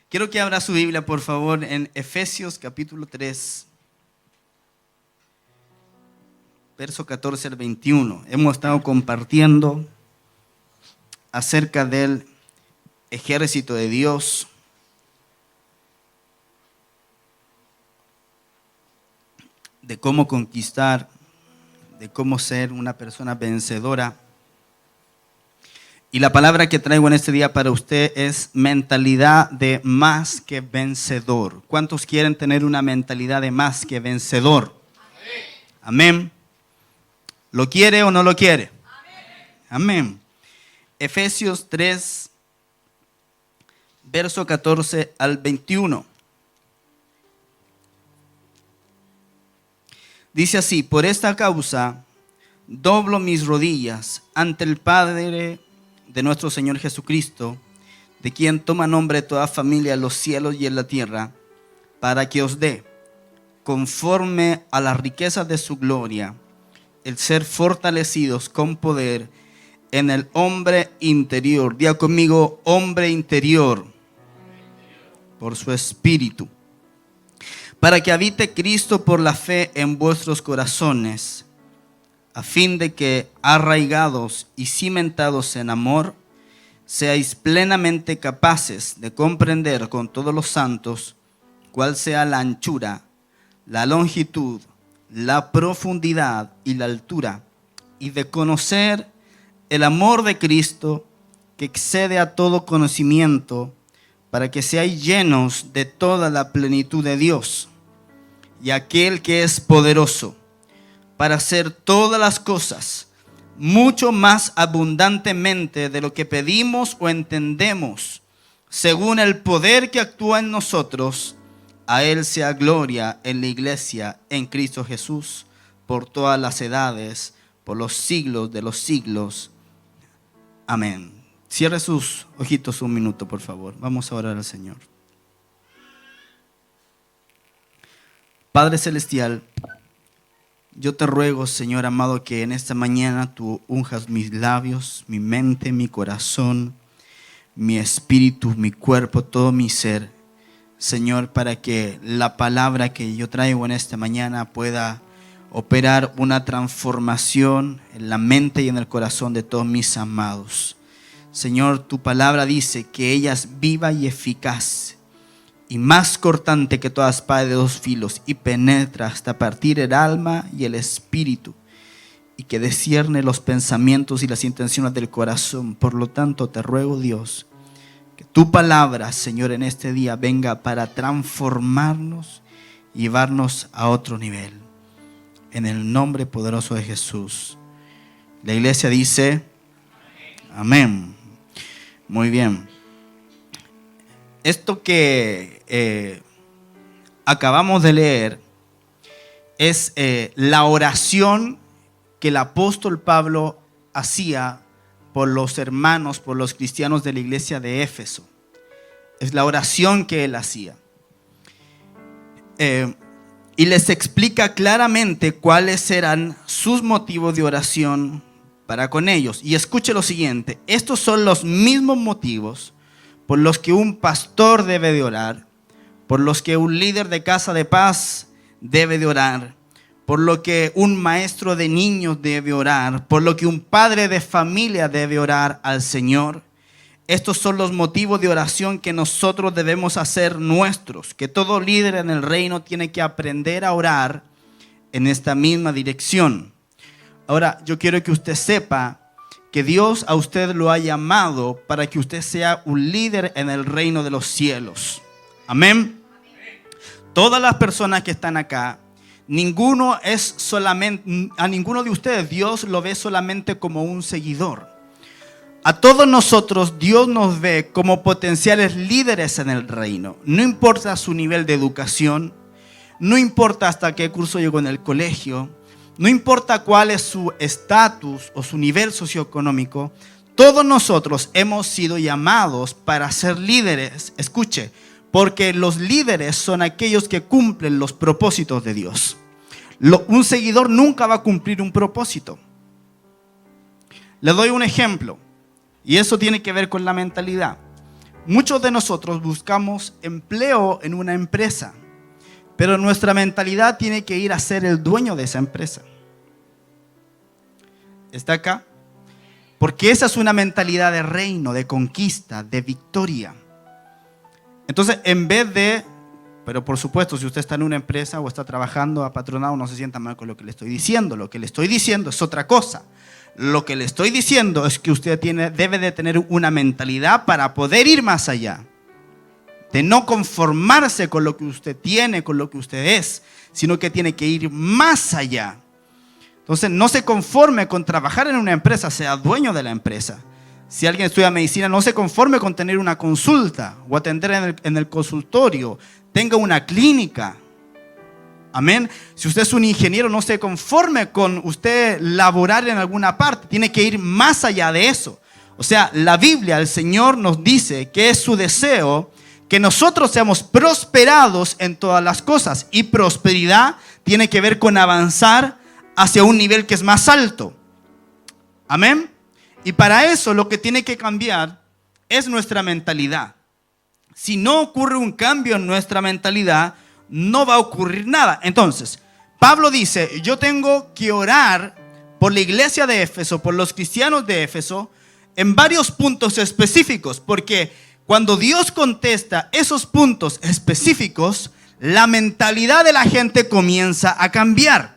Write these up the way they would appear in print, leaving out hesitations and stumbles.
Quiero que abra su Biblia, por favor, en Efesios capítulo 3, verso 14 al 21. Hemos estado compartiendo acerca del ejército de Dios. De cómo conquistar, de cómo ser una persona vencedora. Y la palabra que traigo en este día para usted es mentalidad de más que vencedor. ¿Cuántos quieren tener una mentalidad de más que vencedor? Amén. ¿Lo quiere o no lo quiere? Amén. Efesios 3, verso 14 al 21. Dice así: por esta causa doblo mis rodillas ante el Padre de nuestro Señor Jesucristo, de quien toma nombre toda familia en los cielos y en la tierra, para que os dé, conforme a las riquezas de su gloria, el ser fortalecidos con poder en el hombre interior. Diga conmigo: hombre interior, por su espíritu, para que habite Cristo por la fe en vuestros corazones, a fin de que, arraigados y cimentados en amor, seáis plenamente capaces de comprender con todos los santos cuál sea la anchura, la longitud, la profundidad y la altura, y de conocer el amor de Cristo, que excede a todo conocimiento, para que seáis llenos de toda la plenitud de Dios. Y aquel que es poderoso para hacer todas las cosas mucho más abundantemente de lo que pedimos o entendemos, según el poder que actúa en nosotros, a Él sea gloria en la iglesia, en Cristo Jesús, por todas las edades, por los siglos de los siglos. Amén. Cierre sus ojitos un minuto, por favor. Vamos a orar al Señor. Padre Celestial, yo te ruego, Señor amado, que en esta mañana tú unjas mis labios, mi mente, mi corazón, mi espíritu, mi cuerpo, todo mi ser, Señor, para que la palabra que yo traigo en esta mañana pueda operar una transformación en la mente y en el corazón de todos mis amados. Señor, tu palabra dice que ella es viva y eficaz, y más cortante que toda espada de dos filos, y penetra hasta partir el alma y el espíritu, y que discierne los pensamientos y las intenciones del corazón. Por lo tanto, te ruego, Dios, que tu palabra, Señor, en este día venga para transformarnos y llevarnos a otro nivel. En el nombre poderoso de Jesús. La iglesia dice amén. Muy bien. Esto que acabamos de leer es la oración que el apóstol Pablo hacía por los hermanos, por los cristianos de la iglesia de Éfeso. Es la oración que él hacía. Y les explica claramente cuáles eran sus motivos de oración para con ellos. Y escuche lo siguiente: estos son los mismos motivos por los que un pastor debe de orar, por los que un líder de casa de paz debe de orar, por lo que un maestro de niños debe orar, por lo que un padre de familia debe orar al Señor. Estos son los motivos de oración que nosotros debemos hacer nuestros, que todo líder en el reino tiene que aprender a orar en esta misma dirección. Ahora, yo quiero que usted sepa que Dios a usted lo ha llamado para que usted sea un líder en el reino de los cielos. Amén. Todas las personas que están acá, a ninguno de ustedes Dios lo ve solamente como un seguidor. A todos nosotros Dios nos ve como potenciales líderes en el reino. No importa su nivel de educación, no importa hasta qué curso llegó en el colegio, no importa cuál es su estatus o su nivel socioeconómico, todos nosotros hemos sido llamados para ser líderes. Escuche, porque los líderes son aquellos que cumplen los propósitos de Dios. Un seguidor nunca va a cumplir un propósito. Le doy un ejemplo, y eso tiene que ver con la mentalidad. muchos de nosotros buscamos empleo en una empresa, pero nuestra mentalidad tiene que ir a ser el dueño de esa empresa. ¿Está acá? Porque esa es una mentalidad de reino, de conquista, de victoria. Entonces, en vez de, pero por supuesto, si usted está en una empresa o está trabajando apatronado, no se sienta mal con lo que le estoy diciendo. Lo que le estoy diciendo es otra cosa. Lo que le estoy diciendo es que usted debe de tener una mentalidad para poder ir más allá. De no conformarse con lo que usted tiene, con lo que usted es, sino que tiene que ir más allá. Entonces, no se conforme con trabajar en una empresa, sea dueño de la empresa. Si alguien estudia medicina, no se conforme con tener una consulta o atender en el consultorio. Tenga una clínica. Amén. Si usted es un ingeniero, no se conforme con usted laborar en alguna parte. Tiene que ir más allá de eso. O sea, la Biblia, el Señor nos dice que es su deseo que nosotros seamos prosperados en todas las cosas. Y prosperidad tiene que ver con avanzar hacia un nivel que es más alto. Amén. Y para eso lo que tiene que cambiar es nuestra mentalidad. Si no ocurre un cambio en nuestra mentalidad, no va a ocurrir nada. Entonces, Pablo dice, yo tengo que orar por la iglesia de Éfeso, por los cristianos de Éfeso, en varios puntos específicos, porque cuando Dios contesta esos puntos específicos, la mentalidad de la gente comienza a cambiar.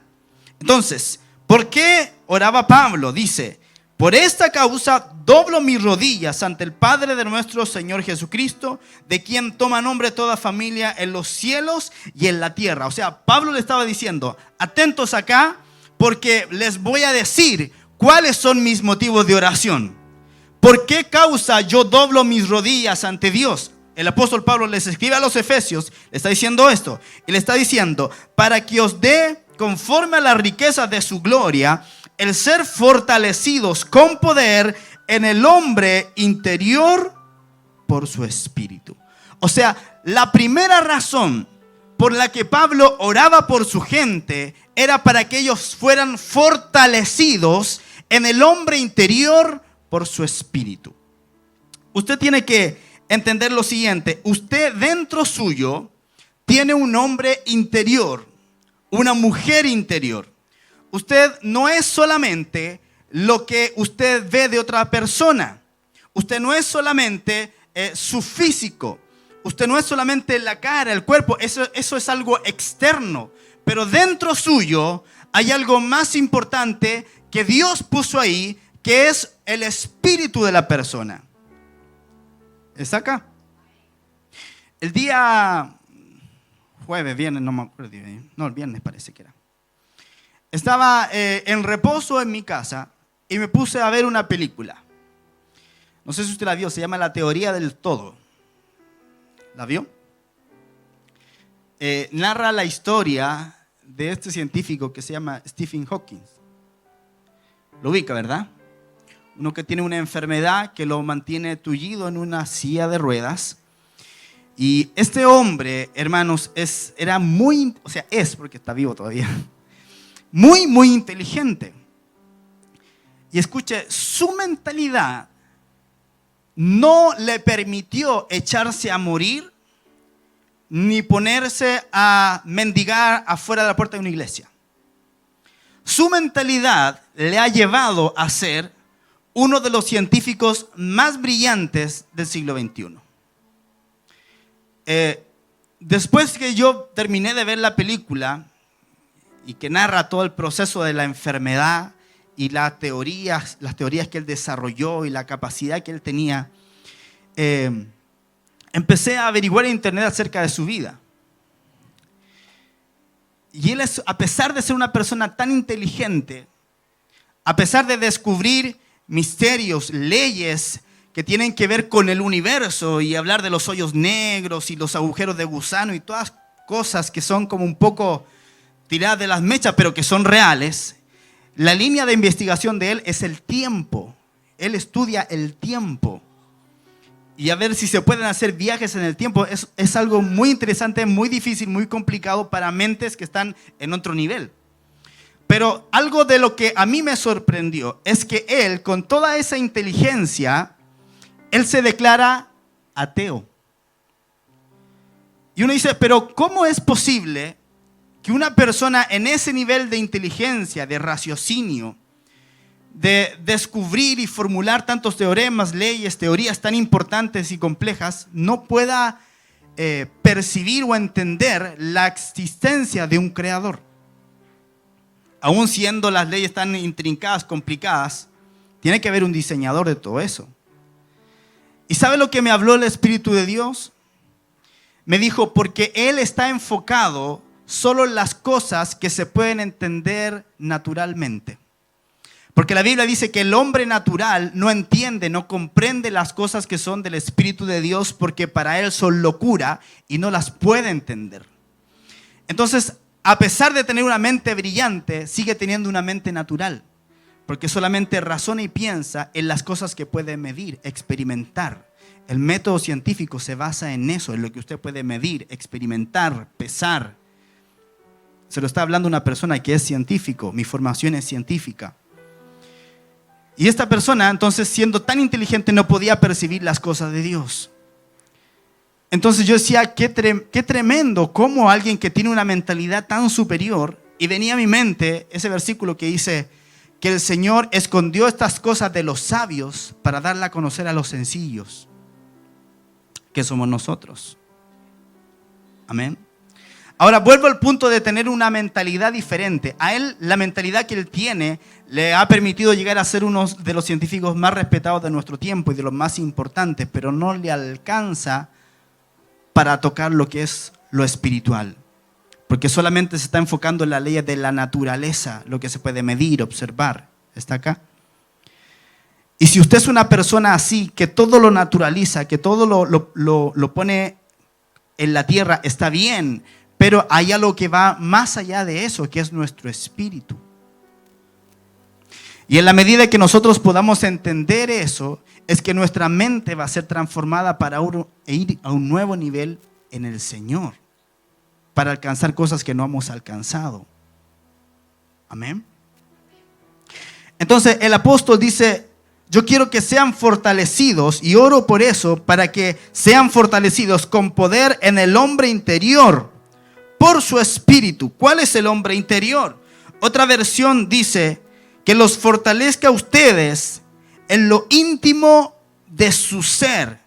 Entonces, ¿por qué oraba Pablo? Dice, por esta causa doblo mis rodillas ante el Padre de nuestro Señor Jesucristo, de quien toma nombre toda familia en los cielos y en la tierra. O sea, Pablo le estaba diciendo, atentos acá, porque les voy a decir cuáles son mis motivos de oración. ¿Por qué causa yo doblo mis rodillas ante Dios? El apóstol Pablo les escribe a los Efesios, le está diciendo esto, y le está diciendo, para que os dé conforme a la riqueza de su gloria, el ser fortalecidos con poder en el hombre interior por su espíritu. O sea, la primera razón por la que Pablo oraba por su gente era para que ellos fueran fortalecidos en el hombre interior por su espíritu. Usted tiene que entender lo siguiente, usted dentro suyo tiene un hombre interior, una mujer interior. Usted no es solamente lo que usted ve de otra persona. Usted no es solamente su físico. Usted no es solamente la cara, el cuerpo. Eso es algo externo. Pero dentro suyo hay algo más importante que Dios puso ahí, que es el espíritu de la persona. ¿Está acá? El día jueves, viernes, no me acuerdo. No, el viernes parece que era. Estaba en reposo en mi casa y me puse a ver una película. No sé si usted la vio, se llama La Teoría del Todo. ¿La vio? Narra la historia de este científico que se llama Stephen Hawking. Lo ubica, ¿verdad? Uno que tiene una enfermedad que lo mantiene tullido en una silla de ruedas. Y este hombre, hermanos, era muy, o sea, es porque está vivo todavía. Muy, muy inteligente. Y escuche, su mentalidad no le permitió echarse a morir ni ponerse a mendigar afuera de la puerta de una iglesia. Su mentalidad le ha llevado a ser uno de los científicos más brillantes del siglo XXI. Después que yo terminé de ver la película, y que narra todo el proceso de la enfermedad y las teorías que él desarrolló y la capacidad que él tenía, empecé a averiguar en internet acerca de su vida. Y él, a pesar de ser una persona tan inteligente, a pesar de descubrir misterios, leyes que tienen que ver con el universo y hablar de los hoyos negros y los agujeros de gusano y todas cosas que son como un poco tiradas de las mechas, pero que son reales, la línea de investigación de él es el tiempo. Él estudia el tiempo. Y a ver si se pueden hacer viajes en el tiempo. Es algo muy interesante, muy difícil, muy complicado para mentes que están en otro nivel. Pero algo de lo que a mí me sorprendió es que él, con toda esa inteligencia, él se declara ateo. Y uno dice, pero ¿cómo es posible que una persona en ese nivel de inteligencia, de raciocinio, de descubrir y formular tantos teoremas, leyes, teorías tan importantes y complejas, no pueda percibir o entender la existencia de un creador? Aún siendo las leyes tan intrincadas, complicadas, tiene que haber un diseñador de todo eso. ¿Y sabe lo que me habló el Espíritu de Dios? Me dijo, porque Él está enfocado solo en las cosas que se pueden entender naturalmente. Porque la Biblia dice que el hombre natural no entiende, no comprende las cosas que son del Espíritu de Dios, porque para él son locura y no las puede entender. Entonces, a pesar de tener una mente brillante, sigue teniendo una mente natural, porque solamente razona y piensa en las cosas que puede medir, experimentar. El método científico se basa en eso, en lo que usted puede medir, experimentar, pesar. Se lo está hablando una persona que es científico, mi formación es científica. Y esta persona, entonces, siendo tan inteligente, no podía percibir las cosas de Dios. Entonces yo decía, qué tremendo cómo alguien que tiene una mentalidad tan superior, y venía a mi mente ese versículo que dice que el Señor escondió estas cosas de los sabios para darla a conocer a los sencillos, que somos nosotros. Amén. Ahora vuelvo al punto de tener una mentalidad diferente. A él, la mentalidad que él tiene le ha permitido llegar a ser uno de los científicos más respetados de nuestro tiempo y de los más importantes, pero no le alcanza para tocar lo que es lo espiritual, porque solamente se está enfocando en la ley de la naturaleza, lo que se puede medir, observar. ¿Está acá? Y si usted es una persona así, que todo lo naturaliza, que todo lo pone en la tierra, está bien, pero hay algo que va más allá de eso, que es nuestro espíritu. Y en la medida que nosotros podamos entender eso, es que nuestra mente va a ser transformada para ir a un nuevo nivel en el Señor, para alcanzar cosas que no hemos alcanzado. Amén. Entonces el apóstol dice, yo quiero que sean fortalecidos, y oro por eso, para que sean fortalecidos con poder en el hombre interior, por su espíritu. ¿Cuál es el hombre interior? Otra versión dice que los fortalezca a ustedes en lo íntimo de su ser.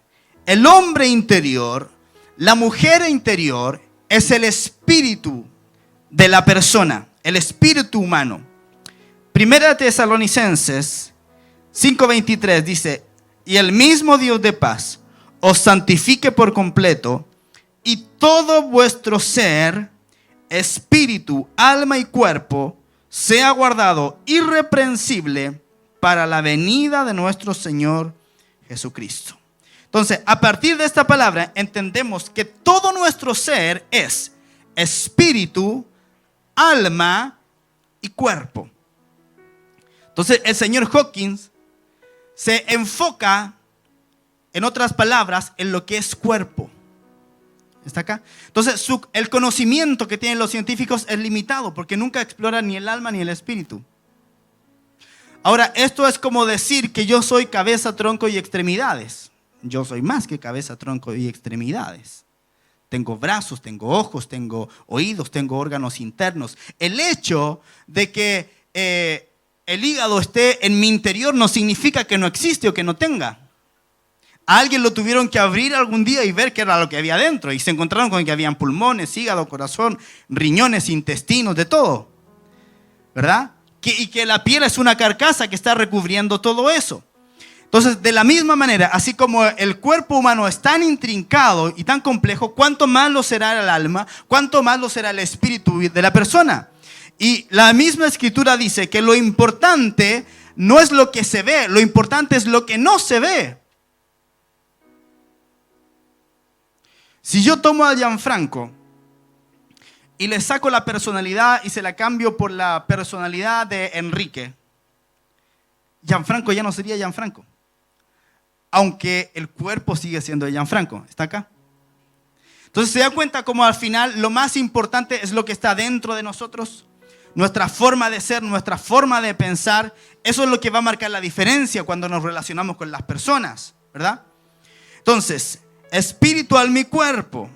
El hombre interior, la mujer interior, es el espíritu de la persona, el espíritu humano. Primera de Tesalonicenses 5:23 dice, y el mismo Dios de paz os santifique por completo, y todo vuestro ser, espíritu, alma y cuerpo, sea guardado irreprensible para la venida de nuestro Señor Jesucristo. Entonces, a partir de esta palabra, entendemos que todo nuestro ser es espíritu, alma y cuerpo. Entonces, el señor Hawkins se enfoca, en otras palabras, en lo que es cuerpo. ¿Está acá? Entonces, el conocimiento que tienen los científicos es limitado, porque nunca exploran ni el alma ni el espíritu. Ahora, esto es como decir que yo soy cabeza, tronco y extremidades. Yo soy más que cabeza, tronco y extremidades. Tengo brazos, tengo ojos, tengo oídos, tengo órganos internos. El hecho de que el hígado esté en mi interior no significa que no existe o que no tenga. A alguien lo tuvieron que abrir algún día y ver qué era lo que había dentro. Y se encontraron con que habían pulmones, hígado, corazón, riñones, intestinos, de todo. ¿Verdad? Y que la piel es una carcasa que está recubriendo todo eso. Entonces, de la misma manera, así como el cuerpo humano es tan intrincado y tan complejo, ¿cuánto más lo será el alma? ¿Cuánto más lo será el espíritu de la persona? Y la misma escritura dice que lo importante no es lo que se ve, lo importante es lo que no se ve. Si yo tomo a Gianfranco y le saco la personalidad y se la cambio por la personalidad de Enrique, Gianfranco ya no sería Gianfranco, aunque el cuerpo sigue siendo de Gianfranco. ¿Está acá? Entonces se da cuenta como al final lo más importante es lo que está dentro de nosotros, nuestra forma de ser, nuestra forma de pensar. Eso es lo que va a marcar la diferencia cuando nos relacionamos con las personas, ¿verdad? Entonces, espiritual mi cuerpo.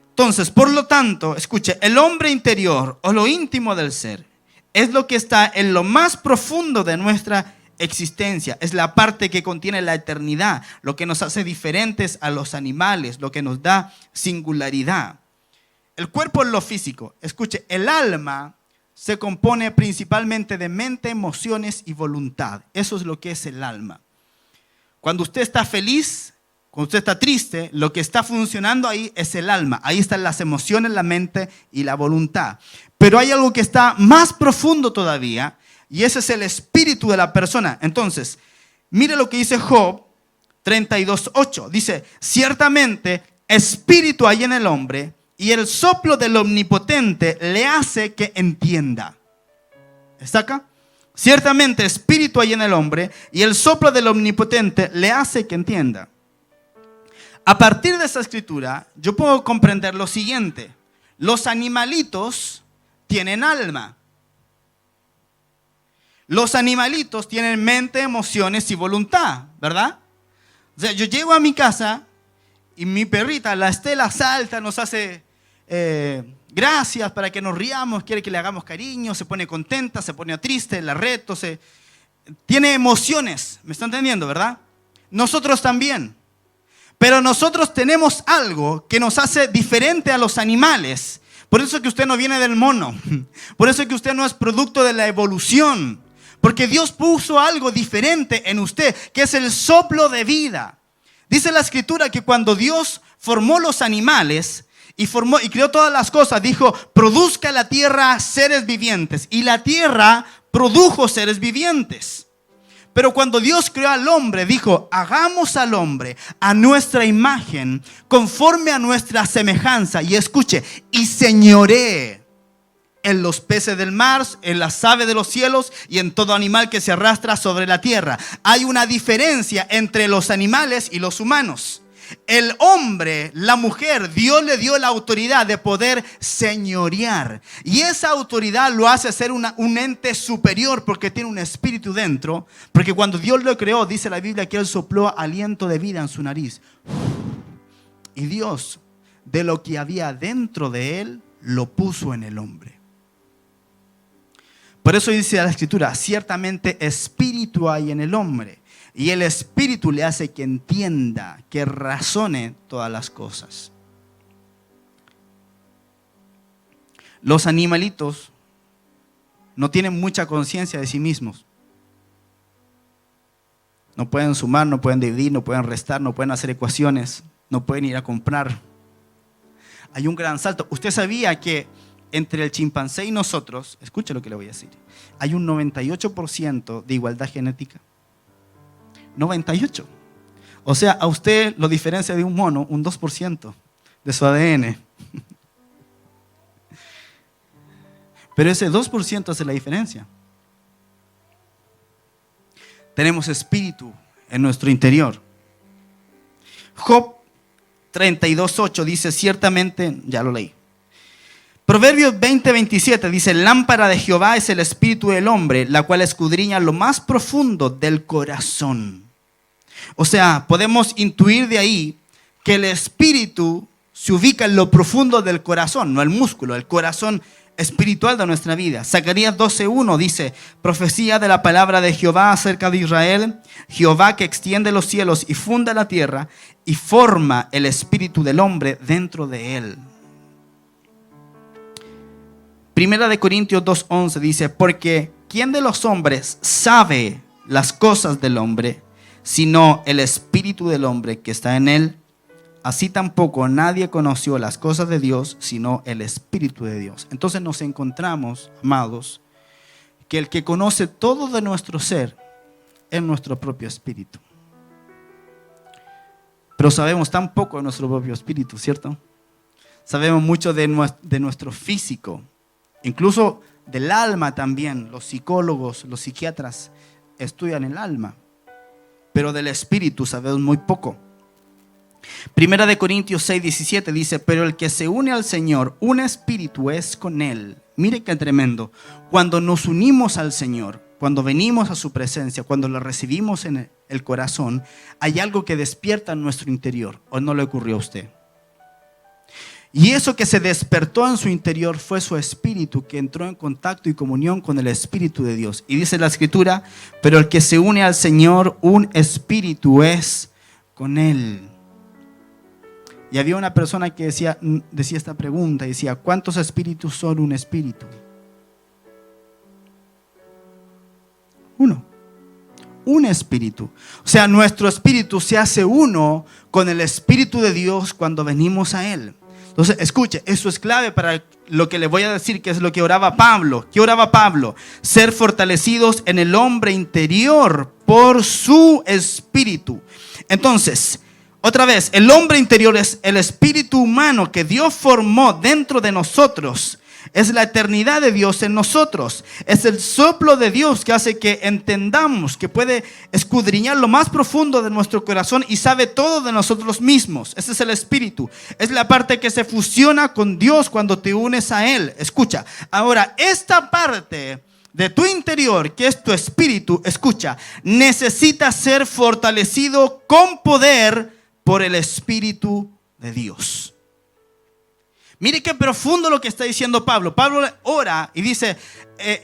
Entonces, por lo tanto, escuche, el hombre interior o lo íntimo del ser es lo que está en lo más profundo de nuestra existencia. Es la parte que contiene la eternidad, lo que nos hace diferentes a los animales, lo que nos da singularidad. El cuerpo es lo físico. Escuche, el alma se compone principalmente de mente, emociones y voluntad. Eso es lo que es el alma. Cuando usted está feliz, cuando usted está triste, lo que está funcionando ahí es el alma. Ahí están las emociones, la mente y la voluntad. Pero hay algo que está más profundo todavía, y ese es el espíritu de la persona. Entonces, mire lo que dice Job 32:8. Dice, ciertamente espíritu hay en el hombre, y el soplo del omnipotente le hace que entienda. ¿Está acá? Ciertamente espíritu hay en el hombre, y el soplo del omnipotente le hace que entienda. A partir de esta escritura, yo puedo comprender lo siguiente. Los animalitos tienen alma. Los animalitos tienen mente, emociones y voluntad, ¿verdad? O sea, yo llego a mi casa y mi perrita, la Estela, salta, nos hace gracias para que nos riamos, quiere que le hagamos cariño, se pone contenta, se pone triste, la reto, tiene emociones, ¿me están entendiendo, verdad? Nosotros también. Pero nosotros tenemos algo que nos hace diferente a los animales. Por eso es que usted no viene del mono. Por eso es que usted no es producto de la evolución. Porque Dios puso algo diferente en usted, que es el soplo de vida. Dice la escritura que cuando Dios formó los animales y creó todas las cosas, dijo, produzca la tierra seres vivientes. Y la tierra produjo seres vivientes. Pero cuando Dios creó al hombre, dijo, hagamos al hombre a nuestra imagen, conforme a nuestra semejanza. Y escuche, y señoree en los peces del mar, en las aves de los cielos y en todo animal que se arrastra sobre la tierra. Hay una diferencia entre los animales y los humanos. El hombre, la mujer, Dios le dio la autoridad de poder señorear. Y esa autoridad lo hace ser un ente superior porque tiene un espíritu dentro. Porque cuando Dios lo creó, dice la Biblia que Él sopló aliento de vida en su nariz. Y Dios, de lo que había dentro de Él, lo puso en el hombre. Por eso dice la escritura, ciertamente espíritu hay en el hombre. Y el espíritu le hace que entienda, que razone todas las cosas. Los animalitos no tienen mucha conciencia de sí mismos. No pueden sumar, no pueden dividir, no pueden restar, no pueden hacer ecuaciones, no pueden ir a comprar. Hay un gran salto. ¿Usted sabía que entre el chimpancé y nosotros, escuche lo que le voy a decir, hay un 98% de igualdad genética? 98. O sea, a usted lo diferencia de un mono un 2% de su ADN. Pero ese 2% hace la diferencia. Tenemos espíritu en nuestro interior. Job 32:8 dice, ciertamente, ya lo leí. Proverbios 20:27 dice, lámpara de Jehová es el espíritu del hombre, la cual escudriña lo más profundo del corazón. O sea, podemos intuir de ahí que el espíritu se ubica en lo profundo del corazón, no el músculo, el corazón espiritual de nuestra vida. Zacarías 12:1 dice, profecía de la palabra de Jehová acerca de Israel, Jehová que extiende los cielos y funda la tierra y forma el espíritu del hombre dentro de él. Primera de Corintios 2:11 dice, porque ¿quién de los hombres sabe las cosas del hombre, sino el espíritu del hombre que está en él? Así tampoco nadie conoció las cosas de Dios, sino el espíritu de Dios. Entonces nos encontramos, amados, que el que conoce todo de nuestro ser es nuestro propio espíritu. Pero sabemos tan poco de nuestro propio espíritu, ¿cierto? Sabemos mucho de nuestro físico, incluso del alma también. Los psicólogos, los psiquiatras estudian el alma, pero del espíritu sabemos muy poco. Primera de Corintios 6:17 dice, pero el que se une al Señor, un espíritu es con él. Mire qué tremendo. Cuando nos unimos al Señor, cuando venimos a su presencia, cuando lo recibimos en el corazón, hay algo que despierta en nuestro interior. ¿O no le ocurrió a usted? Y eso que se despertó en su interior fue su espíritu, que entró en contacto y comunión con el Espíritu de Dios. Y dice la Escritura, pero el que se une al Señor, un espíritu es con Él. Y había una persona que decía esta pregunta, y decía, ¿cuántos espíritus son un espíritu? Uno. Un espíritu. O sea, nuestro espíritu se hace uno con el Espíritu de Dios cuando venimos a Él. Entonces, escuche, eso es clave para lo que le voy a decir, que es lo que oraba Pablo. ¿Qué oraba Pablo? Ser fortalecidos en el hombre interior por su espíritu. Entonces, otra vez, el hombre interior es el espíritu humano que Dios formó dentro de nosotros. Es la eternidad de Dios en nosotros. Es el soplo de Dios que hace que entendamos, que puede escudriñar lo más profundo de nuestro corazón y sabe todo de nosotros mismos. Ese es el espíritu. Es la parte que se fusiona con Dios cuando te unes a Él. Escucha, ahora esta parte de tu interior, que es tu espíritu, escucha, necesita ser fortalecido con poder por el Espíritu de Dios. Mire qué profundo lo que está diciendo Pablo. Pablo ora y dice,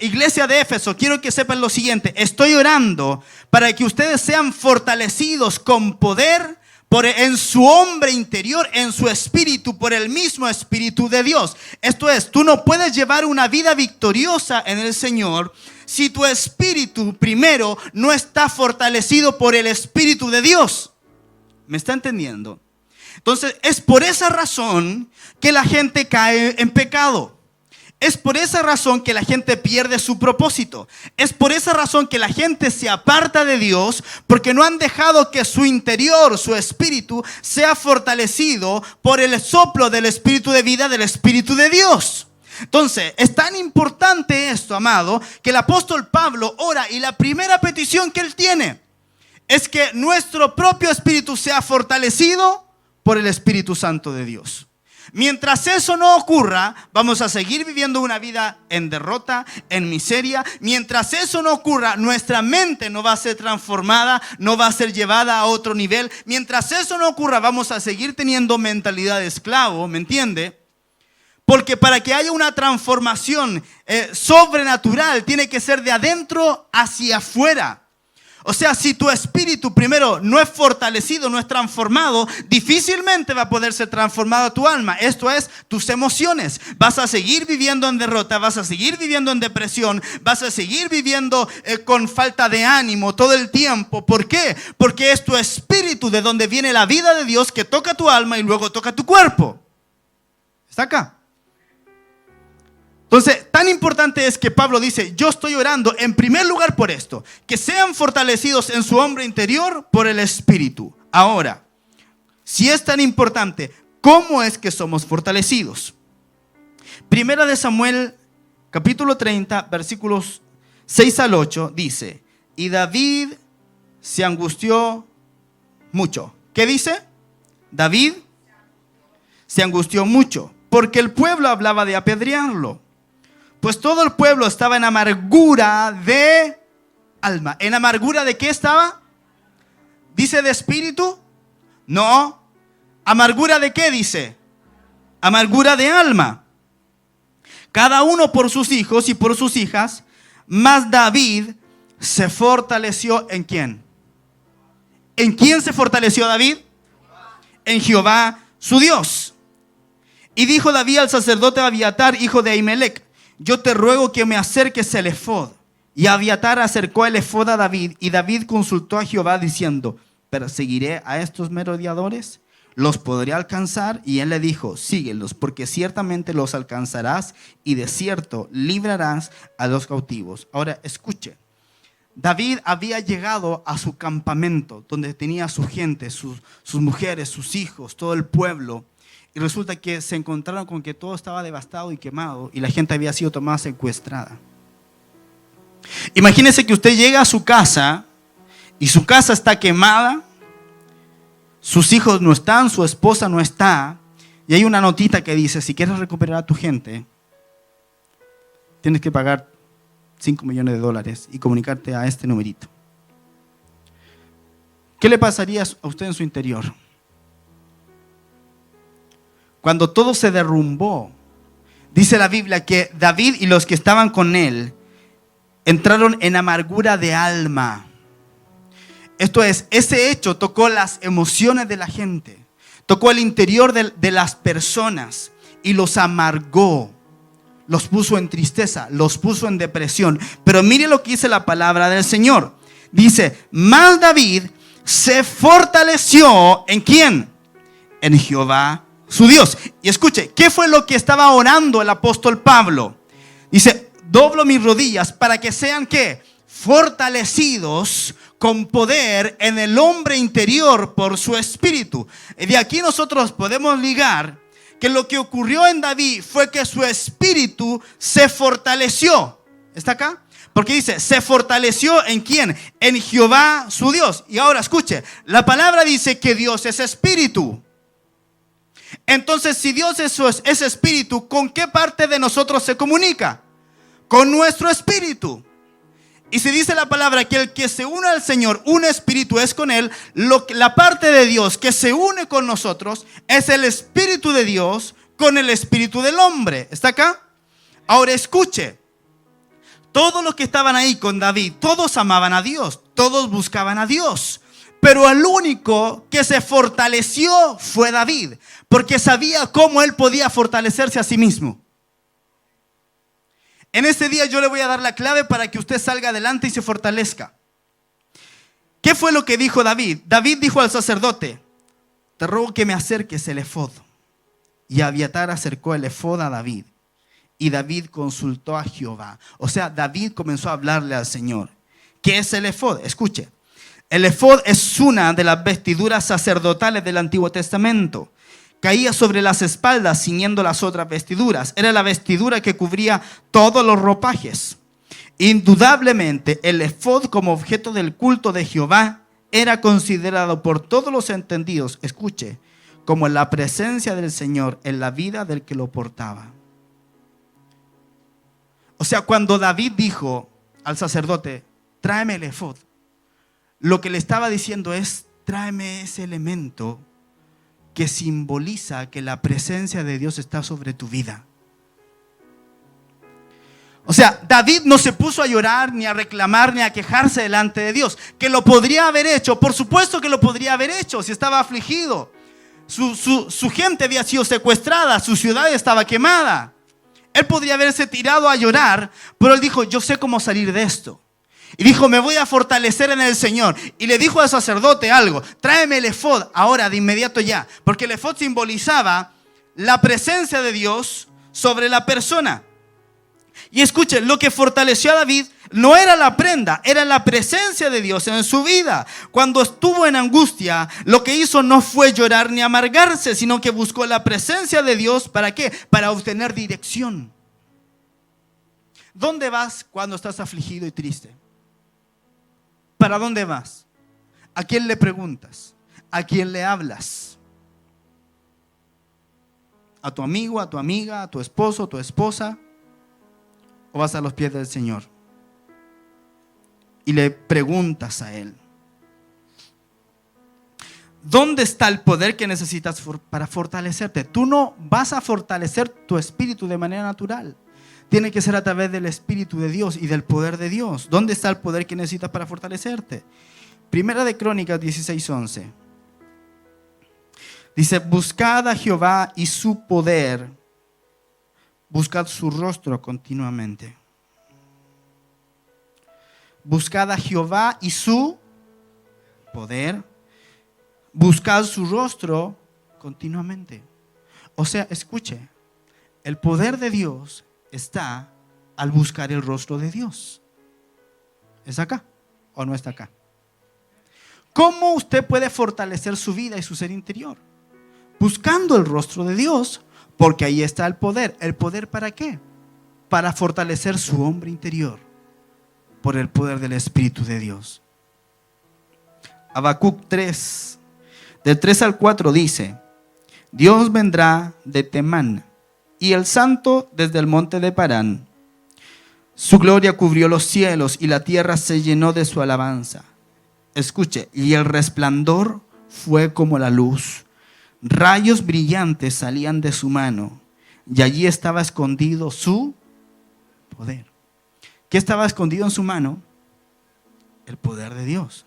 iglesia de Éfeso, quiero que sepan lo siguiente. Estoy orando para que ustedes sean fortalecidos con poder en su hombre interior, en su espíritu, por el mismo Espíritu de Dios. Esto es, tú no puedes llevar una vida victoriosa en el Señor si tu espíritu primero no está fortalecido por el Espíritu de Dios. ¿Me está entendiendo? Entonces, es por esa razón que la gente cae en pecado. Es por esa razón que la gente pierde su propósito. Es por esa razón que la gente se aparta de Dios, porque no han dejado que su interior, su espíritu, sea fortalecido por el soplo del Espíritu de vida, del Espíritu de Dios. Entonces, es tan importante esto, amado, que el apóstol Pablo ora y la primera petición que él tiene es que nuestro propio espíritu sea fortalecido por el Espíritu Santo de Dios. Mientras eso no ocurra, vamos a seguir viviendo una vida en derrota, en miseria. Mientras eso no ocurra, nuestra mente no va a ser transformada, no va a ser llevada a otro nivel. Mientras eso no ocurra, vamos a seguir teniendo mentalidad de esclavo, ¿me entiende? Porque para que haya una transformación sobrenatural, tiene que ser de adentro hacia afuera. O sea, si tu espíritu primero no es fortalecido, no es transformado, difícilmente va a poder ser transformado tu alma. Esto es, tus emociones. Vas a seguir viviendo en derrota, vas a seguir viviendo en depresión, vas a seguir viviendo con falta de ánimo todo el tiempo. ¿Por qué? Porque es tu espíritu de donde viene la vida de Dios que toca tu alma y luego toca tu cuerpo. ¿Está acá? Entonces, tan importante es que Pablo dice, yo estoy orando en primer lugar por esto, que sean fortalecidos en su hombre interior por el Espíritu. Ahora, si es tan importante, ¿cómo es que somos fortalecidos? Primera de Samuel, capítulo 30, versículos 6 al 8, dice, y David se angustió mucho. ¿Qué dice? David se angustió mucho, porque el pueblo hablaba de apedrearlo. Pues todo el pueblo estaba en amargura de alma. ¿En amargura de qué estaba? ¿Dice de espíritu? No. ¿Amargura de qué dice? Amargura de alma. Cada uno por sus hijos y por sus hijas. Mas David se fortaleció ¿en quién? ¿En quién se fortaleció David? En Jehová su Dios. Y dijo David al sacerdote Abiatar, hijo de Ahimelech, yo te ruego que me acerques el efod. Y Abiatar acercó el efod a David, y David consultó a Jehová diciendo, ¿perseguiré a estos merodeadores? ¿Los podré alcanzar? Y él le dijo, síguelos, porque ciertamente los alcanzarás, y de cierto librarás a los cautivos. Ahora escuche, David había llegado a su campamento, donde tenía su gente, sus mujeres, sus hijos, todo el pueblo. Y resulta que se encontraron con que todo estaba devastado y quemado y la gente había sido tomada secuestrada. Imagínese que usted llega a su casa y su casa está quemada, sus hijos no están, su esposa no está, y hay una notita que dice, si quieres recuperar a tu gente, tienes que pagar 5 millones de dólares y comunicarte a este numerito. ¿Qué le pasaría a usted en su interior? Cuando todo se derrumbó, dice la Biblia que David y los que estaban con él entraron en amargura de alma. Esto es, ese hecho tocó las emociones de la gente, tocó el interior de las personas y los amargó, los puso en tristeza, los puso en depresión. Pero mire lo que dice la palabra del Señor. Dice, mas David se fortaleció, ¿en quién? En Jehová su Dios. Y escuche, ¿qué fue lo que estaba orando el apóstol Pablo? Dice, doblo mis rodillas para que sean, ¿qué? Fortalecidos con poder en el hombre interior por su espíritu. Y de aquí nosotros podemos ligar que lo que ocurrió en David fue que su espíritu se fortaleció. ¿Está acá? Porque dice, se fortaleció ¿en quién? En Jehová su Dios. Y ahora escuche, la palabra dice que Dios es espíritu. Entonces, si Dios es espíritu, ¿con qué parte de nosotros se comunica? Con nuestro espíritu. Y si dice la palabra que el que se une al Señor, un espíritu es con él, la parte de Dios que se une con nosotros es el espíritu de Dios con el espíritu del hombre. ¿Está acá? Ahora escuche, todos los que estaban ahí con David, todos amaban a Dios, todos buscaban a Dios. Pero el único que se fortaleció fue David, porque sabía cómo él podía fortalecerse a sí mismo. En este día yo le voy a dar la clave para que usted salga adelante y se fortalezca. ¿Qué fue lo que dijo David? David dijo al sacerdote, te ruego que me acerques el efod. Y Abiatar acercó el efod a David. Y David consultó a Jehová. O sea, David comenzó a hablarle al Señor. ¿Qué es el efod? Escuche. El efod es una de las vestiduras sacerdotales del Antiguo Testamento. Caía sobre las espaldas ciñendo las otras vestiduras. Era la vestidura que cubría todos los ropajes. Indudablemente, el efod como objeto del culto de Jehová era considerado por todos los entendidos, escuche, como la presencia del Señor en la vida del que lo portaba. O sea, cuando David dijo al sacerdote, tráeme el efod, lo que le estaba diciendo es, tráeme ese elemento que simboliza que la presencia de Dios está sobre tu vida. O sea, David no se puso a llorar, ni a reclamar, ni a quejarse delante de Dios. Que lo podría haber hecho, por supuesto que lo podría haber hecho si estaba afligido. Su gente había sido secuestrada, su ciudad estaba quemada. Él podría haberse tirado a llorar, pero él dijo, yo sé cómo salir de esto. Y dijo, me voy a fortalecer en el Señor. Y le dijo al sacerdote algo, tráeme el efod ahora, de inmediato ya. Porque el efod simbolizaba la presencia de Dios sobre la persona. Y escuchen, lo que fortaleció a David no era la prenda, era la presencia de Dios en su vida. Cuando estuvo en angustia, lo que hizo no fue llorar ni amargarse, sino que buscó la presencia de Dios. ¿Para qué? Para obtener dirección. ¿Dónde vas cuando estás afligido y triste? ¿Para dónde vas? ¿A quién le preguntas? ¿A quién le hablas? ¿A tu amigo, a tu amiga, a tu esposo, a tu esposa? ¿O vas a los pies del Señor? Y le preguntas a Él. ¿Dónde está el poder que necesitas para fortalecerte? Tú no vas a fortalecer tu espíritu de manera natural. Tiene que ser a través del Espíritu de Dios y del poder de Dios. ¿Dónde está el poder que necesitas para fortalecerte? Primera de Crónicas 16:11. Dice, buscad a Jehová y su poder. Buscad su rostro continuamente. Buscad a Jehová y su poder. Buscad su rostro continuamente. O sea, escuche, el poder de Dios está al buscar el rostro de Dios. ¿Es acá o no está acá? ¿Cómo usted puede fortalecer su vida y su ser interior? Buscando el rostro de Dios, porque ahí está el poder. ¿El poder para qué? Para fortalecer su hombre interior por el poder del Espíritu de Dios. Habacuc 3, del 3 al 4 dice, Dios vendrá de Temán y el santo desde el monte de Parán. Su gloria cubrió los cielos y la tierra se llenó de su alabanza. Escuche, y el resplandor fue como la luz. Rayos brillantes salían de su mano y allí estaba escondido su poder. ¿Qué estaba escondido en su mano? El poder de Dios.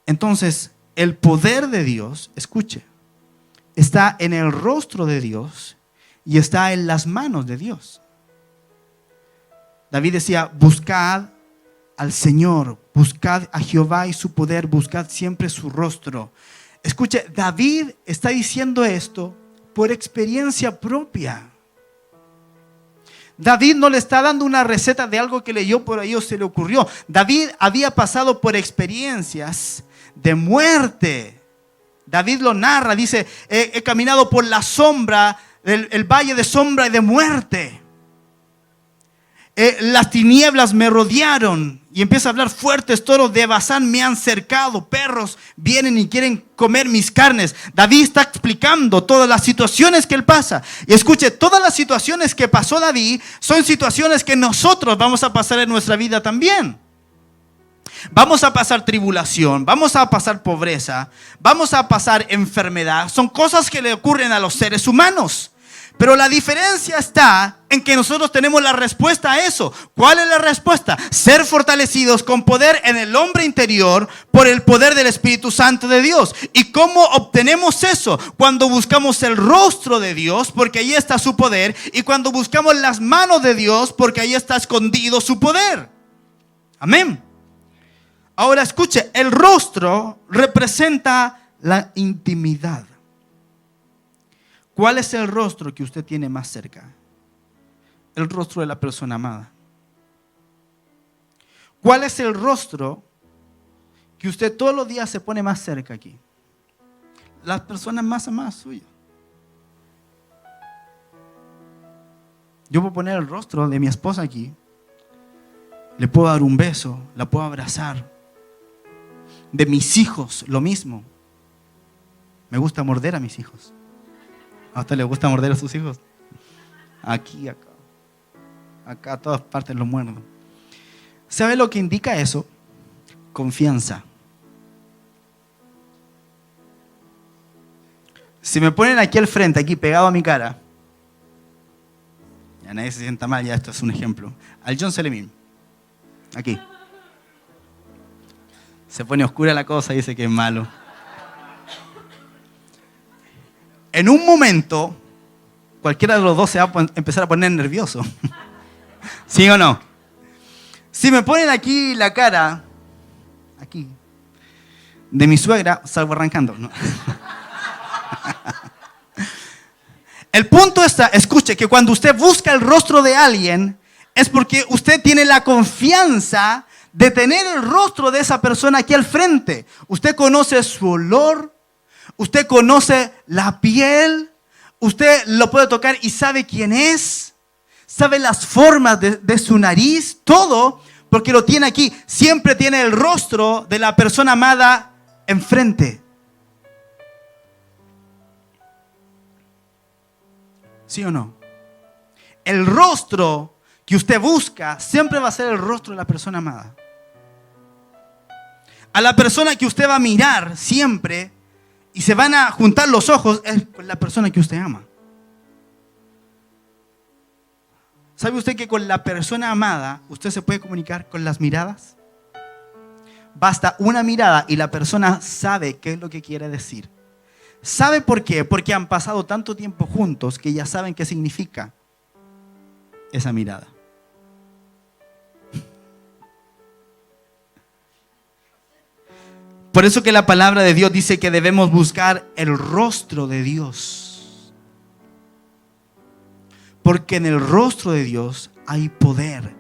Entonces, el poder de Dios, escuche, está en el rostro de Dios y está en las manos de Dios. David decía, buscad al Señor, buscad a Jehová y su poder, buscad siempre su rostro. Escuche, David está diciendo esto por experiencia propia. David no le está dando una receta de algo que leyó por ahí o se le ocurrió. David había pasado por experiencias de muerte. David lo narra, dice, he caminado por la sombra, el valle de sombra y de muerte. Las tinieblas me rodearon. Y empieza a hablar, fuertes toros de Basán me han cercado, perros vienen y quieren comer mis carnes. David está explicando todas las situaciones que él pasa. Y escuche, todas las situaciones que pasó David son situaciones que nosotros vamos a pasar en nuestra vida también. Vamos a pasar tribulación, vamos a pasar pobreza, vamos a pasar enfermedad. Son cosas que le ocurren a los seres humanos. Pero la diferencia está en que nosotros tenemos la respuesta a eso. ¿Cuál es la respuesta? Ser fortalecidos con poder en el hombre interior por el poder del Espíritu Santo de Dios. ¿Y cómo obtenemos eso? Cuando buscamos el rostro de Dios, porque ahí está su poder. Y cuando buscamos las manos de Dios, porque ahí está escondido su poder. Amén. Ahora escuche, el rostro representa la intimidad. ¿Cuál es el rostro que usted tiene más cerca? El rostro de la persona amada. ¿Cuál es el rostro que usted todos los días se pone más cerca aquí? Las personas más amadas suyas. Yo puedo poner el rostro de mi esposa aquí. Le puedo dar un beso, la puedo abrazar. De mis hijos, lo mismo. Me gusta morder a mis hijos. ¿A usted le gusta morder a sus hijos? Aquí, acá. Acá, a todas partes los muerdo. ¿Sabe lo que indica eso? Confianza. Si me ponen aquí al frente, aquí pegado a mi cara, ya nadie se sienta mal, ya esto es un ejemplo. Al John Selemín. Aquí. Se pone oscura la cosa y dice que es malo. En un momento, cualquiera de los dos se va a empezar a poner nervioso. ¿Sí o no? Si me ponen aquí la cara, aquí, de mi suegra, salgo arrancando, ¿no? El punto está, escuche, que cuando usted busca el rostro de alguien, es porque usted tiene la confianza de tener el rostro de esa persona aquí al frente. Usted conoce su olor. Usted conoce la piel, usted lo puede tocar y sabe quién es, sabe las formas de su nariz, todo, porque lo tiene aquí. Siempre tiene el rostro de la persona amada enfrente. ¿Sí o no? El rostro que usted busca siempre va a ser el rostro de la persona amada. A la persona que usted va a mirar siempre y se van a juntar los ojos es con la persona que usted ama. ¿Sabe usted que con la persona amada usted se puede comunicar con las miradas? Basta una mirada y la persona sabe qué es lo que quiere decir. ¿Sabe por qué? Porque han pasado tanto tiempo juntos que ya saben qué significa esa mirada. Por eso que la palabra de Dios dice que debemos buscar el rostro de Dios. Porque en el rostro de Dios hay poder.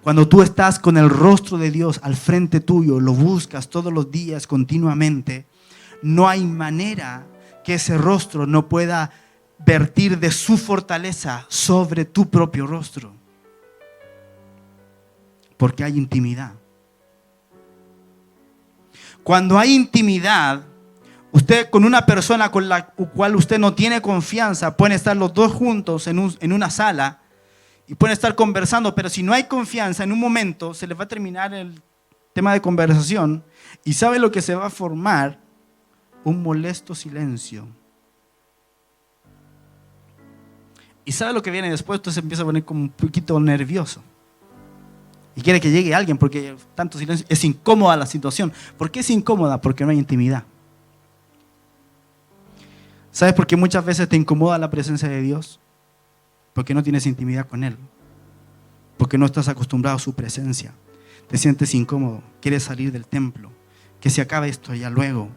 Cuando tú estás con el rostro de Dios al frente tuyo, lo buscas todos los días continuamente, no hay manera que ese rostro no pueda vertir de su fortaleza sobre tu propio rostro. Porque hay intimidad. Cuando hay intimidad, usted con una persona con la cual usted no tiene confianza, pueden estar los dos juntos en una sala y pueden estar conversando, pero si no hay confianza, en un momento se les va a terminar el tema de conversación y ¿sabe lo que se va a formar? Un molesto silencio. ¿Y sabe lo que viene después? Usted se empieza a poner como un poquito nervioso. Y quiere que llegue alguien porque tanto silencio. Es incómoda la situación. ¿Por qué es incómoda? Porque no hay intimidad. ¿Sabes por qué muchas veces te incomoda la presencia de Dios? Porque no tienes intimidad con Él. Porque no estás acostumbrado a su presencia. Te sientes incómodo. Quieres salir del templo. Que se acabe esto ya luego.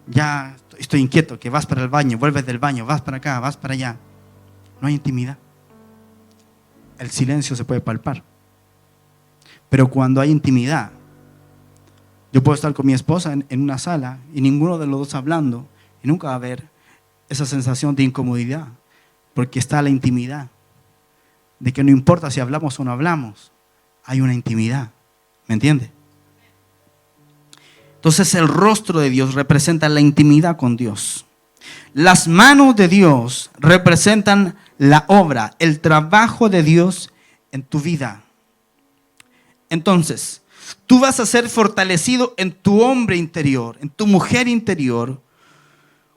Ya estoy inquieto. Que vas para el baño, vuelves del baño, vas para acá, vas para allá. No hay intimidad. El silencio se puede palpar. Pero cuando hay intimidad, yo puedo estar con mi esposa en una sala y ninguno de los dos hablando y nunca va a haber esa sensación de incomodidad, porque está la intimidad, de que no importa si hablamos o no hablamos, hay una intimidad, ¿me entiende? Entonces el rostro de Dios representa la intimidad con Dios. Las manos de Dios representan la obra, el trabajo de Dios en tu vida. Entonces, tú vas a ser fortalecido en tu hombre interior, en tu mujer interior,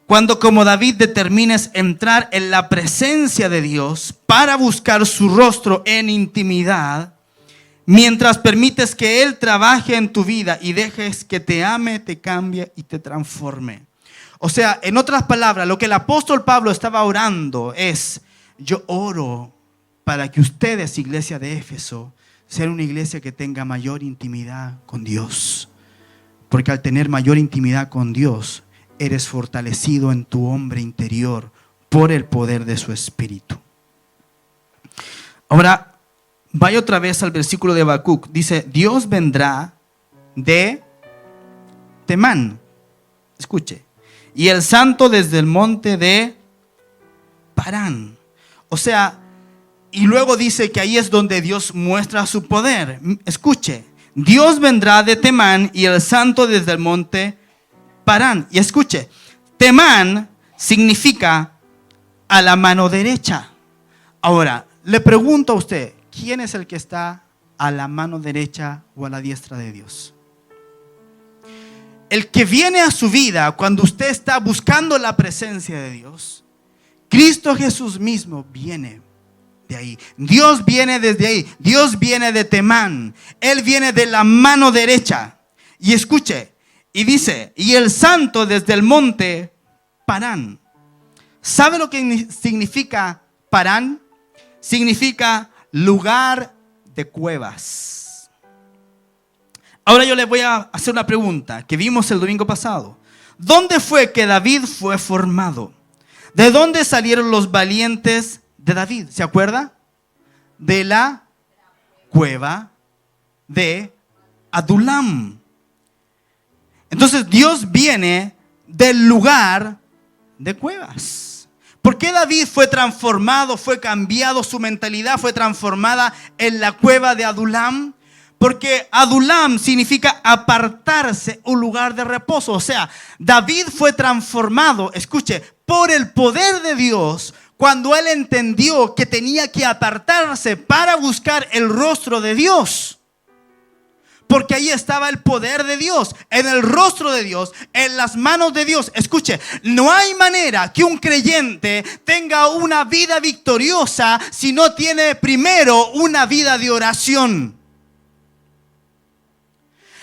cuando como David determines entrar en la presencia de Dios para buscar su rostro en intimidad, mientras permites que Él trabaje en tu vida y dejes que te ame, te cambie y te transforme. O sea, en otras palabras, lo que el apóstol Pablo estaba orando es: yo oro para que ustedes, iglesia de Éfeso, sean una iglesia que tenga mayor intimidad con Dios. Porque al tener mayor intimidad con Dios, eres fortalecido en tu hombre interior por el poder de su Espíritu. Ahora, vaya otra vez al versículo de Habacuc. Dice: Dios vendrá de Temán. Escuche. Y el santo desde el monte de Parán. O sea, y luego dice que ahí es donde Dios muestra su poder. Escuche, Dios vendrá de Temán y el santo desde el monte Parán. Y escuche, Temán significa a la mano derecha. Ahora, le pregunto a usted, ¿quién es el que está a la mano derecha o a la diestra de Dios? El que viene a su vida cuando usted está buscando la presencia de Dios, Cristo Jesús mismo viene de ahí. Dios viene desde ahí. Dios viene de Temán. Él viene de la mano derecha. Y escuche, y dice: y el santo desde el monte Parán. ¿Sabe lo que significa Parán? Significa lugar de cuevas. Ahora yo les voy a hacer una pregunta que vimos el domingo pasado. ¿Dónde fue que David fue formado? ¿De dónde salieron los valientes de David? ¿Se acuerda? De la cueva de Adulam. Entonces Dios viene del lugar de cuevas. ¿Por qué David fue transformado, fue cambiado, su mentalidad fue transformada en la cueva de Adulam? Porque Adulam significa apartarse, un lugar de reposo. O sea, David fue transformado, escuche, por el poder de Dios cuando él entendió que tenía que apartarse para buscar el rostro de Dios. Porque ahí estaba el poder de Dios, en el rostro de Dios, en las manos de Dios. Escuche, no hay manera que un creyente tenga una vida victoriosa si no tiene primero una vida de oración.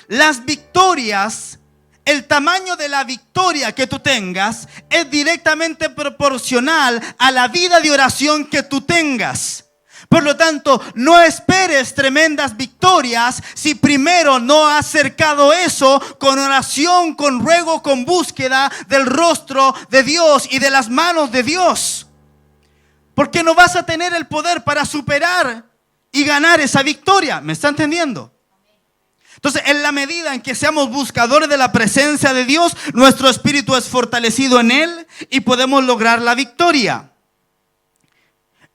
Las victorias, el tamaño de la victoria que tú tengas es directamente proporcional a la vida de oración que tú tengas. Por lo tanto, no esperes tremendas victorias si primero no has cercado eso con oración, con ruego, con búsqueda del rostro de Dios y de las manos de Dios. Porque no vas a tener el poder para superar y ganar esa victoria. ¿Me está entendiendo? Entonces, en la medida en que seamos buscadores de la presencia de Dios, nuestro espíritu es fortalecido en Él y podemos lograr la victoria.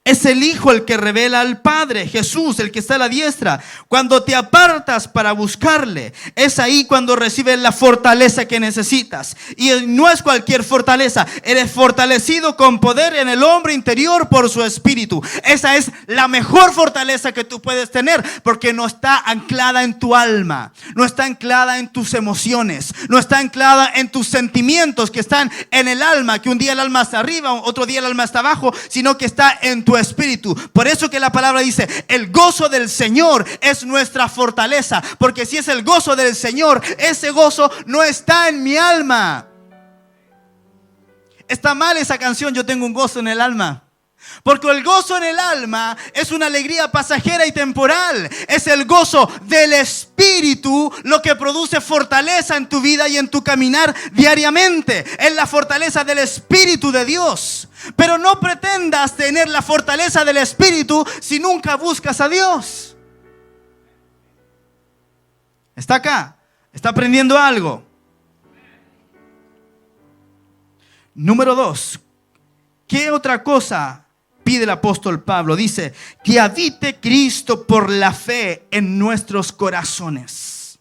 Es el Hijo el que revela al Padre, Jesús, el que está a la diestra. Cuando te apartas para buscarle, es ahí cuando recibes la fortaleza que necesitas. Y no es cualquier fortaleza, eres fortalecido con poder en el hombre interior por su espíritu. Esa es la mejor fortaleza que tú puedes tener, porque no está anclada en tu alma, no está anclada en tus emociones, no está anclada en tus sentimientos que están en el alma, que un día el alma está arriba, otro día el alma está abajo, sino que está en tu espíritu. Por eso que la palabra dice, el gozo del Señor es nuestra fortaleza, porque si es el gozo del Señor, ese gozo no está en mi alma. Está mal esa canción, yo tengo un gozo en el alma. Porque el gozo en el alma es una alegría pasajera y temporal. Es el gozo del Espíritu lo que produce fortaleza en tu vida y en tu caminar diariamente. Es la fortaleza del Espíritu de Dios. Pero no pretendas tener la fortaleza del Espíritu si nunca buscas a Dios. ¿Está acá? ¿Está aprendiendo algo? Número 2. ¿Qué otra cosa pide el apóstol Pablo? Dice, que habite Cristo por la fe en nuestros corazones.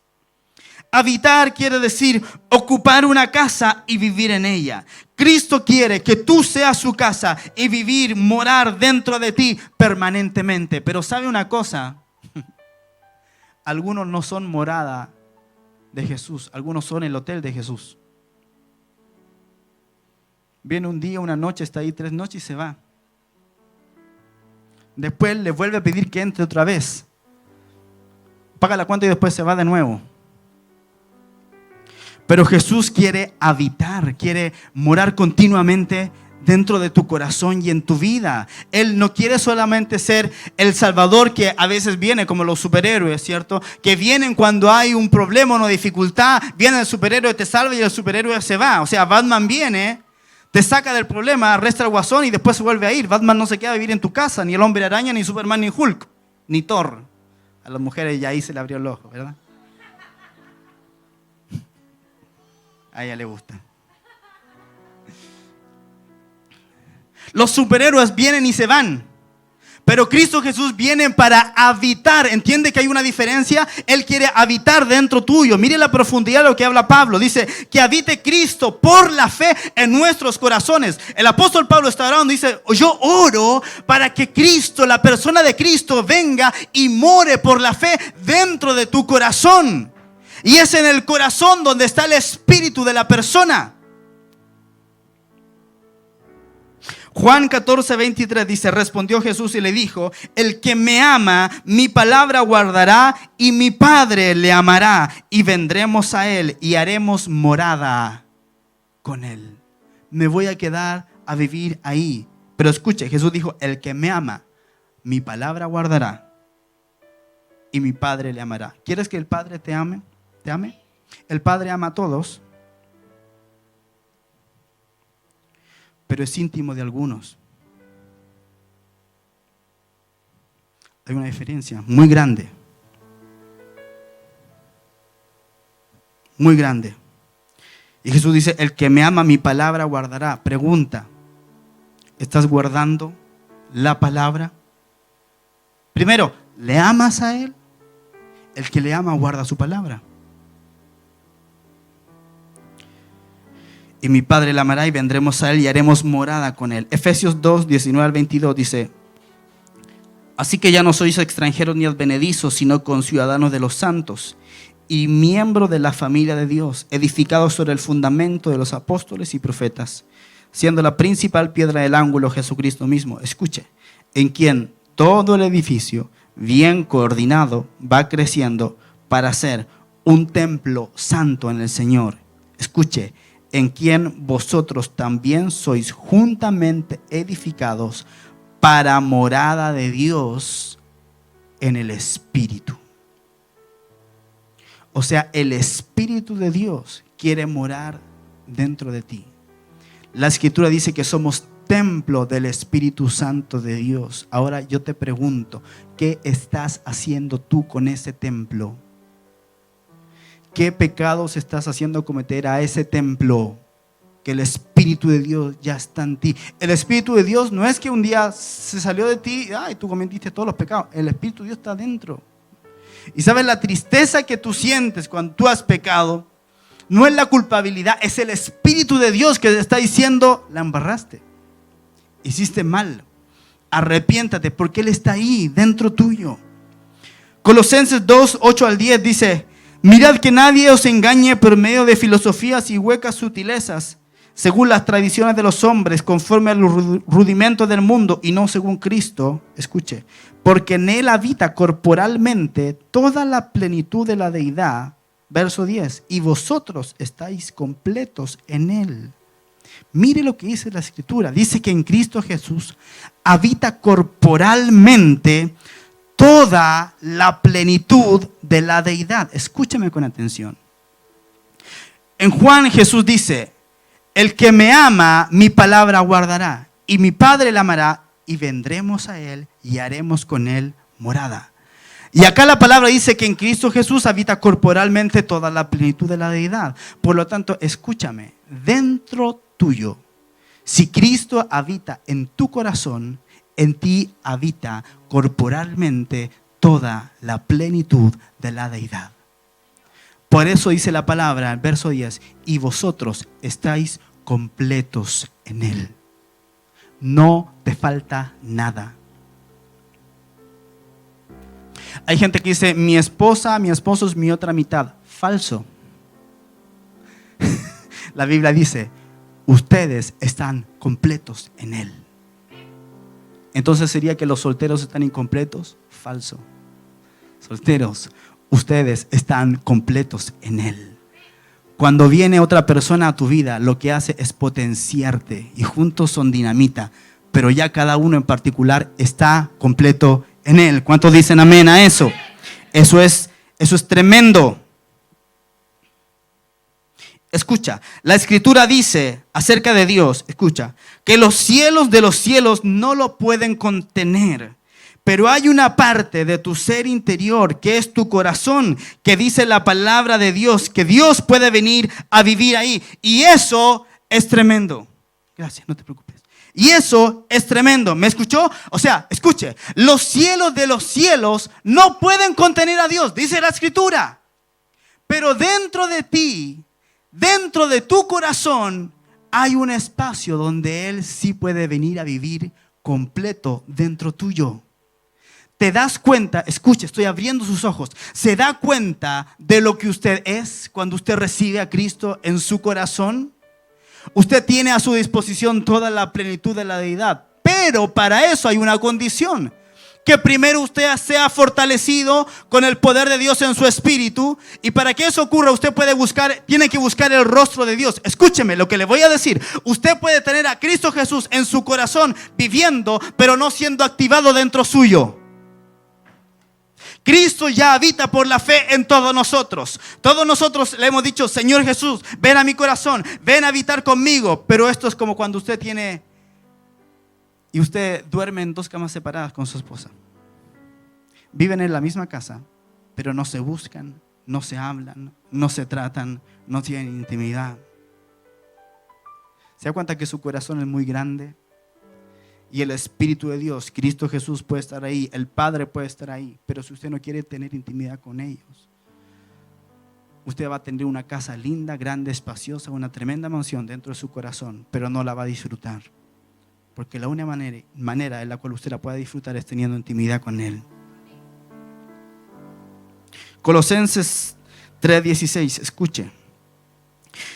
Habitar quiere decir ocupar una casa y vivir en ella. Cristo quiere que tú seas su casa y vivir, morar dentro de ti permanentemente. Pero ¿sabe una cosa? Algunos no son morada de Jesús, algunos son el hotel de Jesús. Viene un día, una noche, está ahí 3 noches y se va. Después le vuelve a pedir que entre otra vez. Paga la cuenta y después se va de nuevo. Pero Jesús quiere habitar, quiere morar continuamente dentro de tu corazón y en tu vida. Él no quiere solamente ser el Salvador que a veces viene como los superhéroes, ¿cierto? Que vienen cuando hay un problema o una dificultad. Viene el superhéroe, te salva y el superhéroe se va. O sea, Batman viene, te saca del problema, arresta al guasón y después se vuelve a ir. Batman no se queda a vivir en tu casa, ni el Hombre Araña, ni Superman, ni Hulk, ni Thor. A las mujeres ya ahí se le abrió el ojo, ¿verdad? A ella le gusta. Los superhéroes vienen y se van, pero Cristo Jesús viene para habitar. ¿Entiende que hay una diferencia? Él quiere habitar dentro tuyo. Mire la profundidad de lo que habla Pablo. Dice que habite Cristo por la fe en nuestros corazones. El apóstol Pablo está orando, dice, yo oro para que Cristo, la persona de Cristo, venga y more por la fe dentro de tu corazón. Y es en el corazón donde está el espíritu de la persona. Juan 14:23 dice, respondió Jesús y le dijo, el que me ama, mi palabra guardará y mi Padre le amará y vendremos a él y haremos morada con él. Me voy a quedar a vivir ahí. Pero escuche, Jesús dijo, el que me ama, mi palabra guardará y mi Padre le amará. ¿Quieres que el Padre te ame? ¿Te ame? El Padre ama a todos, pero es íntimo de algunos. Hay una diferencia muy grande. Muy grande. Y Jesús dice, el que me ama mi palabra guardará. Pregunta, ¿estás guardando la palabra? Primero, ¿le amas a Él? El que le ama guarda su palabra. Y mi Padre le amará y vendremos a él y haremos morada con él. Efesios 2, 19 al 22 dice, así que ya no sois extranjeros ni advenedizos, sino conciudadanos de los santos y miembros de la familia de Dios, edificados sobre el fundamento de los apóstoles y profetas, siendo la principal piedra del ángulo Jesucristo mismo. Escuche, en quien todo el edificio, bien coordinado, va creciendo para ser un templo santo en el Señor. Escuche, en quien vosotros también sois juntamente edificados para morada de Dios en el Espíritu. O sea, el Espíritu de Dios quiere morar dentro de ti. La Escritura dice que somos templo del Espíritu Santo de Dios. Ahora yo te pregunto, ¿qué estás haciendo tú con ese templo? ¿Qué pecados estás haciendo cometer a ese templo? que el Espíritu de Dios ya está en ti. El Espíritu de Dios no es que un día se salió de ti y tú cometiste todos los pecados. El Espíritu de Dios está dentro. Y sabes, la tristeza que tú sientes cuando tú has pecado no es la culpabilidad, es el Espíritu de Dios que te está diciendo: la embarraste, hiciste mal, arrepiéntate, porque Él está ahí dentro tuyo. Colosenses 2, 8 al 10 dice: mirad que nadie os engañe por medio de filosofías y huecas sutilezas, según las tradiciones de los hombres, conforme a los rudimentos del mundo, y no según Cristo. Escuche, porque en Él habita corporalmente toda la plenitud de la deidad. Verso 10, y vosotros estáis completos en Él. Mire lo que dice la Escritura. Dice que en Cristo Jesús habita corporalmente toda la plenitud de la deidad. Escúchame con atención. En Juan, Jesús dice: el que me ama, mi palabra guardará, y mi Padre le amará, y vendremos a Él y haremos con Él morada. Y acá la palabra dice que en Cristo Jesús habita corporalmente toda la plenitud de la deidad. Por lo tanto, escúchame, dentro tuyo, si Cristo habita en tu corazón, en ti habita corporalmente toda la plenitud de la deidad. Por eso dice la palabra, el verso 10, y vosotros estáis completos en Él. No te falta nada. Hay gente que dice: mi esposa, mi esposo es mi otra mitad. Falso. La Biblia dice: ustedes están completos en Él. Entonces, ¿sería que los solteros están incompletos? Falso. Solteros, ustedes están completos en Él. Cuando viene otra persona a tu vida, lo que hace es potenciarte, y juntos son dinamita, pero ya cada uno en particular está completo en Él. ¿Cuántos dicen amén a eso? Eso es tremendo. Escucha, la Escritura dice acerca de Dios, escucha, que los cielos de los cielos no lo pueden contener. Pero hay una parte de tu ser interior, que es tu corazón, que dice la palabra de Dios, que Dios puede venir a vivir ahí. Y eso es tremendo. Gracias, no te preocupes. Y eso es tremendo. ¿Me escuchó? O sea, escuche, los cielos de los cielos no pueden contener a Dios, dice la Escritura. Pero dentro de ti, dentro de tu corazón, hay un espacio donde Él sí puede venir a vivir completo dentro tuyo. ¿Te das cuenta? Escuche, estoy abriendo sus ojos. ¿Se da cuenta de lo que usted es cuando usted recibe a Cristo en su corazón? Usted tiene a su disposición toda la plenitud de la deidad. Pero para eso hay una condición. Que primero usted sea fortalecido con el poder de Dios en su espíritu. Y para que eso ocurra, usted tiene que buscar el rostro de Dios. Escúcheme lo que le voy a decir. Usted puede tener a Cristo Jesús en su corazón viviendo, pero no siendo activado dentro suyo. Cristo ya habita por la fe en todos nosotros. Todos nosotros le hemos dicho: Señor Jesús, ven a mi corazón, ven a habitar conmigo. Pero esto es como cuando usted y usted duerme en dos camas separadas con su esposa. Viven en la misma casa, pero no se buscan, no se hablan, no se tratan, no tienen intimidad. ¿Se da cuenta que su corazón es muy grande? Y el Espíritu de Dios, Cristo Jesús, puede estar ahí, el Padre puede estar ahí, pero si usted no quiere tener intimidad con ellos, usted va a tener una casa linda, grande, espaciosa, una tremenda mansión dentro de su corazón, pero no la va a disfrutar. Porque la única manera en la cual usted la pueda disfrutar es teniendo intimidad con Él. Colosenses 3:16, escuche.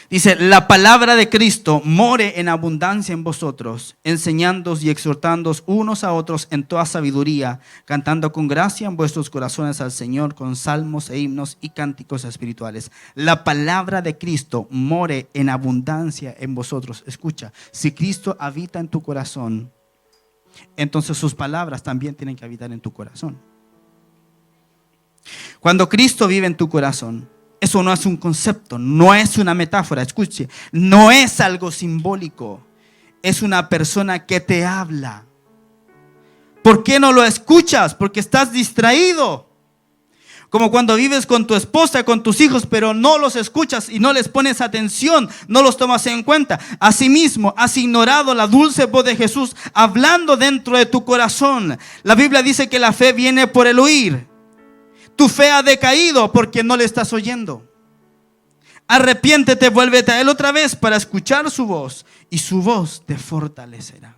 Dice: la palabra de Cristo more en abundancia en vosotros, enseñándoos y exhortándoos unos a otros en toda sabiduría, cantando con gracia en vuestros corazones al Señor con salmos e himnos y cánticos espirituales. La palabra de Cristo more en abundancia en vosotros. Escucha, si Cristo habita en tu corazón, entonces sus palabras también tienen que habitar en tu corazón. Cuando Cristo vive en tu corazón, eso no es un concepto, no es una metáfora, escuche, no es algo simbólico, es una persona que te habla. ¿Por qué no lo escuchas? Porque estás distraído. Como cuando vives con tu esposa, con tus hijos, pero no los escuchas y no les pones atención, no los tomas en cuenta. Asimismo, has ignorado la dulce voz de Jesús hablando dentro de tu corazón. La Biblia dice que la fe viene por el oír. Tu fe ha decaído porque no le estás oyendo. Arrepiéntete, vuélvete a Él otra vez para escuchar su voz y su voz te fortalecerá.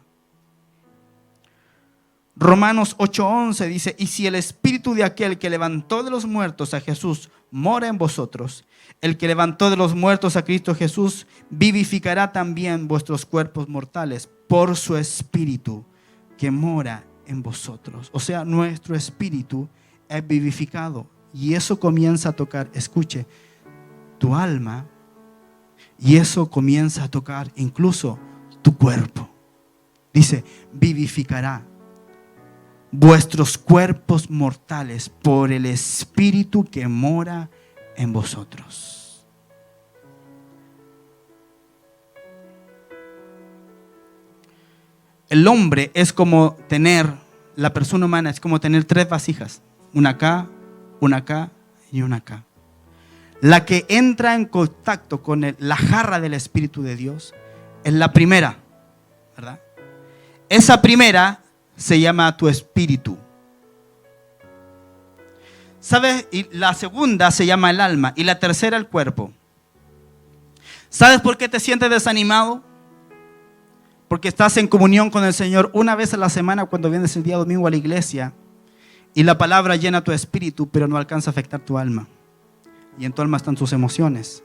Romanos 8:11 dice: y si el espíritu de aquel que levantó de los muertos a Jesús mora en vosotros, el que levantó de los muertos a Cristo Jesús vivificará también vuestros cuerpos mortales por su espíritu que mora en vosotros. O sea, nuestro espíritu es vivificado y eso comienza a tocar, escuche, tu alma, y eso comienza a tocar incluso tu cuerpo. Dice, vivificará vuestros cuerpos mortales por el espíritu que mora en vosotros. El hombre es como tener, la persona humana es como tener 3 vasijas, una acá y una acá. La que entra en contacto con la jarra del Espíritu de Dios es la primera, ¿verdad? Esa primera se llama tu espíritu. ¿Sabes? Y la segunda se llama el alma y la tercera el cuerpo. ¿Sabes por qué te sientes desanimado? Porque estás en comunión con el Señor una vez a la semana cuando vienes el día domingo a la iglesia y la palabra llena tu espíritu, pero no alcanza a afectar tu alma. Y en tu alma están tus emociones,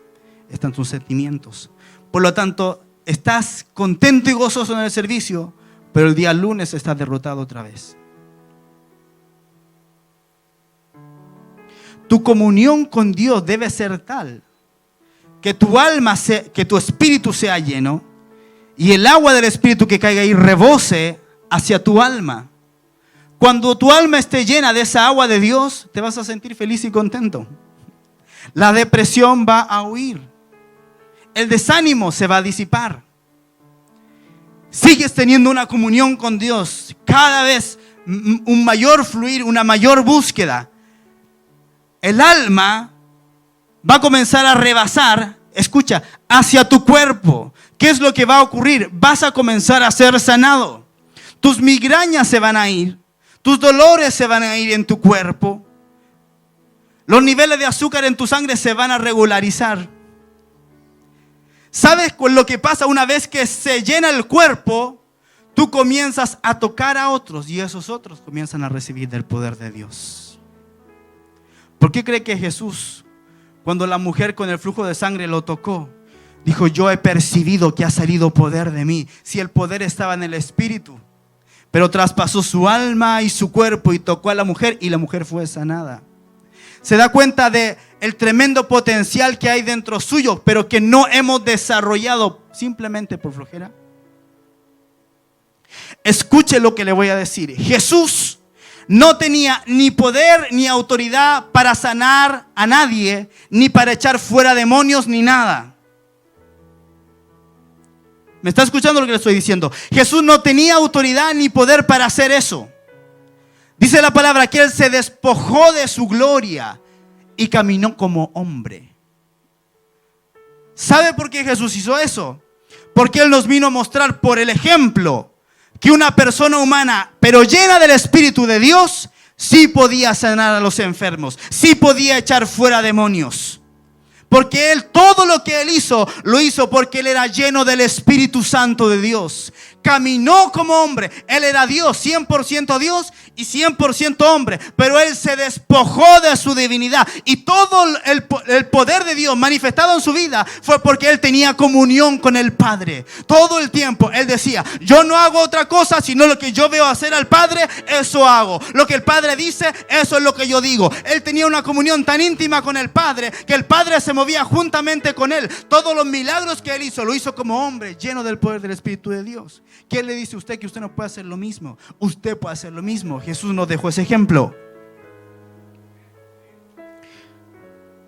están tus sentimientos. Por lo tanto, estás contento y gozoso en el servicio, pero el día lunes estás derrotado otra vez. Tu comunión con Dios debe ser tal que tu alma, que tu espíritu sea lleno y el agua del espíritu que caiga ahí rebose hacia tu alma. Cuando tu alma esté llena de esa agua de Dios, te vas a sentir feliz y contento. La depresión va a huir. El desánimo se va a disipar. Sigues teniendo una comunión con Dios, cada vez un mayor fluir, una mayor búsqueda. El alma va a comenzar a rebasar, escucha, hacia tu cuerpo. ¿Qué es lo que va a ocurrir? Vas a comenzar a ser sanado. Tus migrañas se van a ir, tus dolores se van a ir en tu cuerpo. Los niveles de azúcar en tu sangre se van a regularizar. ¿Sabes con lo que pasa una vez que se llena el cuerpo? Tú comienzas a tocar a otros y esos otros comienzan a recibir del poder de Dios. ¿Por qué cree que Jesús, cuando la mujer con el flujo de sangre lo tocó, dijo: yo he percibido que ha salido poder de mí? Si el poder estaba en el espíritu, pero traspasó su alma y su cuerpo y tocó a la mujer y la mujer fue sanada. Se da cuenta de el tremendo potencial que hay dentro suyo, pero que no hemos desarrollado simplemente por flojera. Escuche lo que le voy a decir. Jesús no tenía ni poder ni autoridad para sanar a nadie, ni para echar fuera demonios, ni nada. ¿Me está escuchando lo que le estoy diciendo? Jesús no tenía autoridad ni poder para hacer eso. Dice la palabra que Él se despojó de su gloria y caminó como hombre. ¿Sabe por qué Jesús hizo eso? Porque Él nos vino a mostrar por el ejemplo que una persona humana, pero llena del Espíritu de Dios, sí podía sanar a los enfermos, sí podía echar fuera demonios. Porque Él, todo lo que Él hizo, lo hizo porque Él era lleno del Espíritu Santo de Dios. Caminó como hombre. Él era Dios, 100% Dios y 100% hombre. Pero Él se despojó de su divinidad. Y todo el poder de Dios manifestado en su vida fue porque Él tenía comunión con el Padre. Todo el tiempo Él decía: yo no hago otra cosa sino lo que yo veo hacer al Padre, eso hago. Lo que el Padre dice, eso es lo que yo digo. Él tenía una comunión tan íntima con el Padre que el Padre se movía juntamente con Él. Todos los milagros que Él hizo, lo hizo como hombre, lleno del poder del Espíritu de Dios. ¿Qué le dice a usted que usted no puede hacer lo mismo? Usted puede hacer lo mismo. Jesús nos dejó ese ejemplo.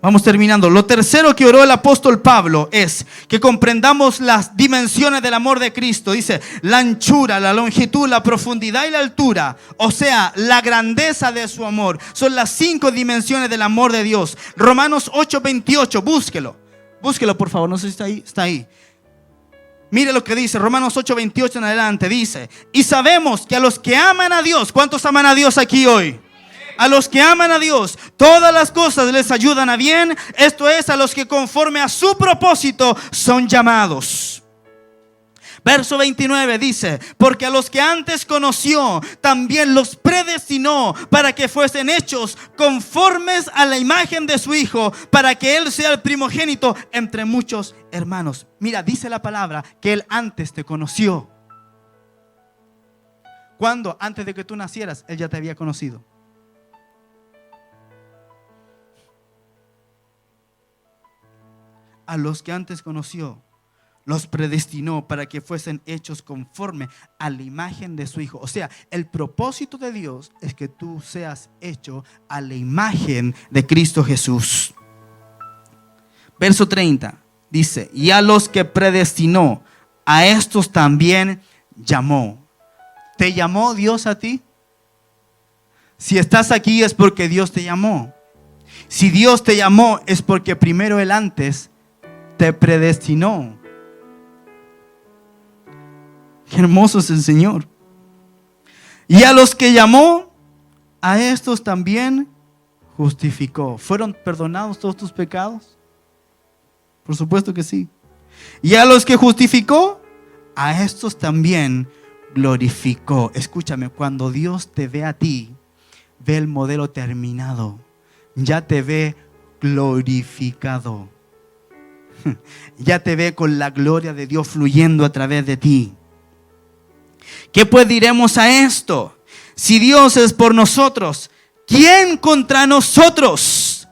Vamos terminando. Lo tercero que oró el apóstol Pablo es que comprendamos las dimensiones del amor de Cristo. Dice, la anchura, la longitud, la profundidad y la altura. O sea, la grandeza de su amor. Son las 5 dimensiones del amor de Dios. Romanos 8:28, búsquelo. Búsquelo, por favor, no sé si está ahí. Está ahí. Mire lo que dice Romanos 8:28 en adelante. Dice, y sabemos que a los que aman a Dios, ¿cuántos aman a Dios aquí hoy? A los que aman a Dios, todas las cosas les ayudan a bien. Esto es, a los que conforme a su propósito son llamados. Verso 29 dice, porque a los que antes conoció, también los predestinó para que fuesen hechos conformes a la imagen de su Hijo, para que Él sea el primogénito entre muchos hermanos. Mira, dice la palabra que Él antes te conoció. ¿Cuándo? Antes de que tú nacieras, Él ya te había conocido. A los que antes conoció, los predestinó para que fuesen hechos conforme a la imagen de su Hijo. O sea, el propósito de Dios es que tú seas hecho a la imagen de Cristo Jesús. Verso 30 dice, y a los que predestinó, a estos también llamó. ¿Te llamó Dios a ti? Si estás aquí es porque Dios te llamó. Si Dios te llamó es porque primero Él antes te predestinó. Qué hermoso es el Señor. Y a los que llamó, a estos también justificó. ¿Fueron perdonados todos tus pecados? Por supuesto que sí. Y a los que justificó, a estos también glorificó. Escúchame, cuando Dios te ve a ti, ve el modelo terminado. Ya te ve glorificado. Ya te ve con la gloria de Dios fluyendo a través de ti. ¿Qué pues diremos a esto? Si Dios es por nosotros, ¿quién contra nosotros?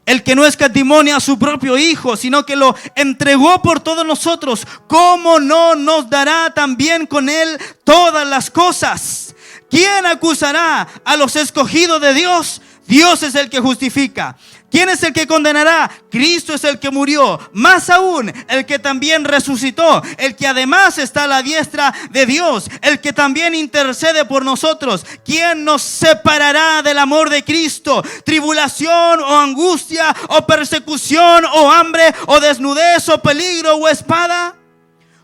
El que no escatimó a su propio Hijo, sino que lo entregó por todos nosotros, ¿cómo no nos dará también con Él todas las cosas? ¿Quién acusará a los escogidos de Dios? Dios es el que justifica. ¿Quién es el que condenará? Cristo es el que murió, más aún el que también resucitó, el que además está a la diestra de Dios, el que también intercede por nosotros. ¿Quién nos separará del amor de Cristo? ¿Tribulación o angustia o persecución o hambre o desnudez o peligro o espada?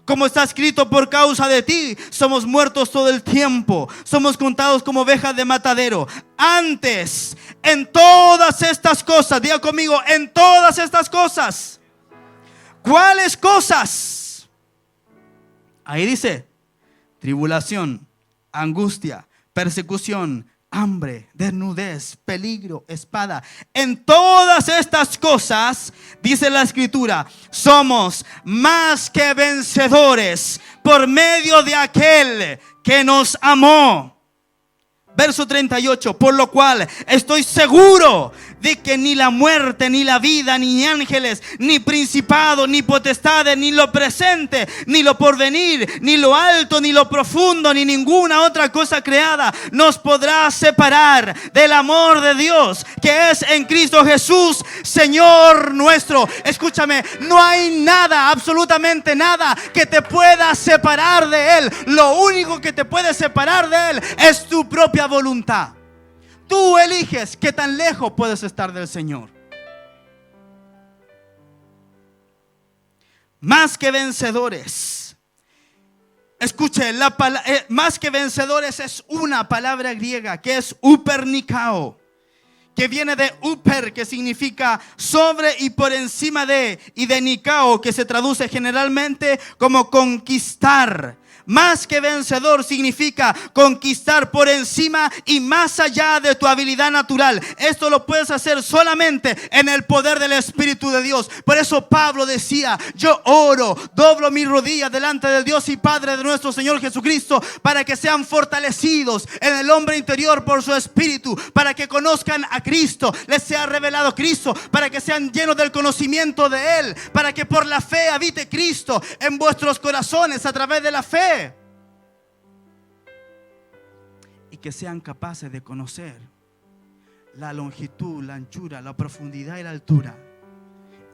Como está escrito, por causa de ti somos muertos todo el tiempo, somos contados como ovejas de matadero. Antes, en todas estas cosas, diga conmigo, en todas estas cosas. ¿Cuáles cosas? Ahí dice, tribulación, angustia, persecución, hambre, desnudez, peligro, espada. En todas estas cosas, dice la Escritura, somos más que vencedores por medio de aquel que nos amó. Verso 38, por lo cual estoy seguro de que ni la muerte, ni la vida, ni ángeles, ni principado, ni potestades, ni lo presente, ni lo porvenir, ni lo alto, ni lo profundo, ni ninguna otra cosa creada nos podrá separar del amor de Dios que es en Cristo Jesús, Señor nuestro. Escúchame, no hay nada, absolutamente nada que te pueda separar de Él. Lo único que te puede separar de Él es tu propia voluntad. Tú eliges qué tan lejos puedes estar del Señor. Más que vencedores. Escuche, más que vencedores es una palabra griega que es upernikao, que viene de uper, que significa sobre y por encima de, y de nikao, que se traduce generalmente como conquistar. Más que vencedor significa conquistar por encima y más allá de tu habilidad natural. Esto lo puedes hacer solamente en el poder del Espíritu de Dios. Por eso Pablo decía, yo oro, doblo mis rodillas delante del Dios y Padre de nuestro Señor Jesucristo, para que sean fortalecidos en el hombre interior por su Espíritu, para que conozcan a Cristo, les sea revelado Cristo, para que sean llenos del conocimiento de Él, para que por la fe habite Cristo en vuestros corazones a través de la fe. Y que sean capaces de conocer la longitud, la anchura, la profundidad y la altura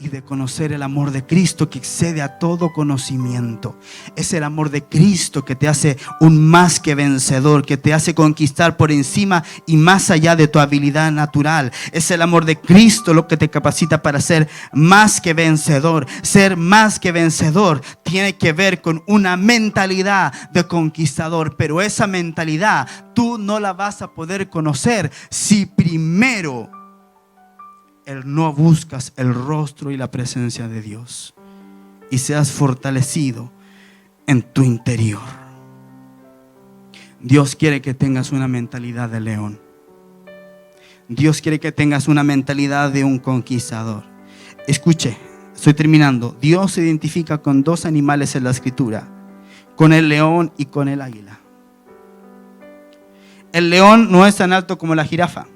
y de conocer el amor de Cristo que excede a todo conocimiento. Es el amor de Cristo que te hace un más que vencedor, que te hace conquistar por encima y más allá de tu habilidad natural. Es el amor de Cristo lo que te capacita para ser más que vencedor. Ser más que vencedor tiene que ver con una mentalidad de conquistador, pero esa mentalidad tú no la vas a poder conocer si primero no buscas el rostro y la presencia de Dios y seas fortalecido en tu interior. Dios quiere que tengas una mentalidad de león. Dios quiere que tengas una mentalidad de un conquistador. Escuche, estoy terminando. Dios se identifica con dos animales en la escritura, con el león y con el águila. El león no es tan alto como la jirafa.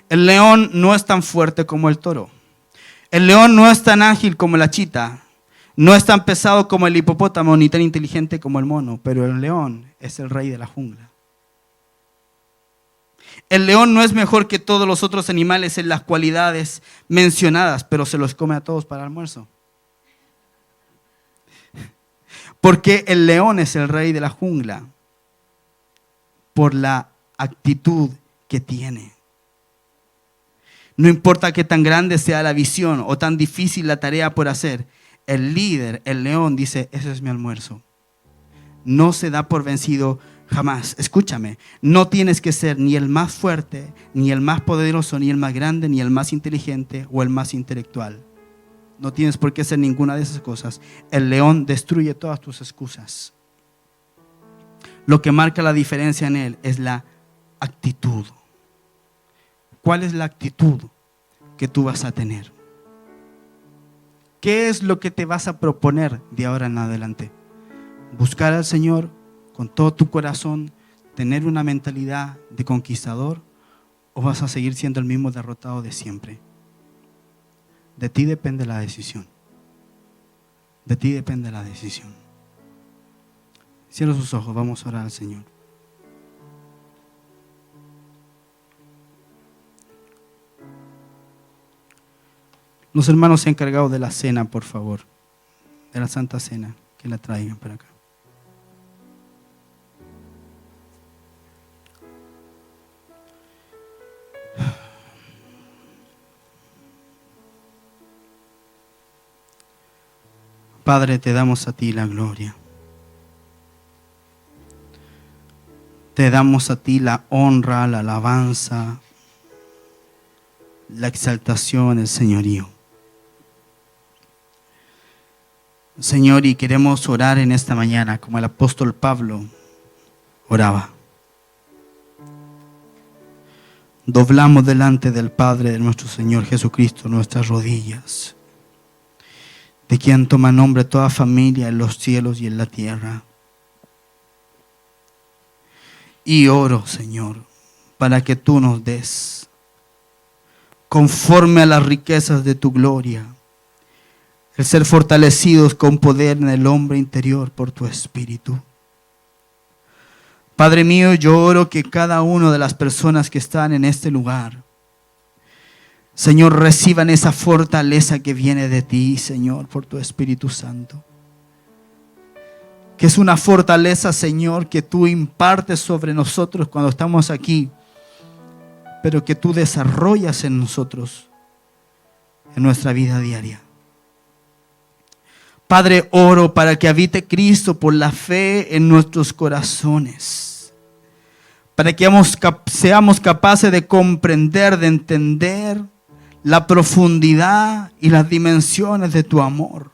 El león no es tan fuerte como el toro. El león no es tan ágil como la chita. No es tan pesado como el hipopótamo, ni tan inteligente como el mono. Pero el león es el rey de la jungla. El león no es mejor que todos los otros animales en las cualidades mencionadas, pero se los come a todos para almuerzo. Porque el león es el rey de la jungla por la actitud que tiene. No importa qué tan grande sea la visión o tan difícil la tarea por hacer, el líder, el león, dice: ese es mi almuerzo. No se da por vencido jamás. Escúchame, no tienes que ser ni el más fuerte, ni el más poderoso, ni el más grande, ni el más inteligente o el más intelectual. No tienes por qué ser ninguna de esas cosas. El león destruye todas tus excusas. Lo que marca la diferencia en él es la actitud. ¿Cuál es la actitud que tú vas a tener? ¿Qué es lo que te vas a proponer de ahora en adelante? ¿Buscar al Señor con todo tu corazón, tener una mentalidad de conquistador, o vas a seguir siendo el mismo derrotado de siempre? De ti depende la decisión. De ti depende la decisión. Cierra sus ojos, vamos a orar al Señor. Los hermanos se han encargado de la cena, por favor, de la Santa Cena, que la traigan para acá. Padre, te damos a ti la gloria. Te damos a ti la honra, la alabanza, la exaltación, el señorío. Señor, y queremos orar en esta mañana como el apóstol Pablo oraba. Doblamos delante del Padre de nuestro Señor Jesucristo nuestras rodillas, de quien toma nombre toda familia en los cielos y en la tierra. Y oro, Señor, para que tú nos des, conforme a las riquezas de tu gloria, el ser fortalecidos con poder en el hombre interior por tu Espíritu. Padre mío, yo oro que cada una de las personas que están en este lugar, Señor, reciban esa fortaleza que viene de ti, Señor, por tu Espíritu Santo. Que es una fortaleza, Señor, que tú impartes sobre nosotros cuando estamos aquí, pero que tú desarrollas en nosotros, en nuestra vida diaria. Padre, oro para que habite Cristo por la fe en nuestros corazones, para que seamos capaces de comprender, de entender la profundidad y las dimensiones de tu amor,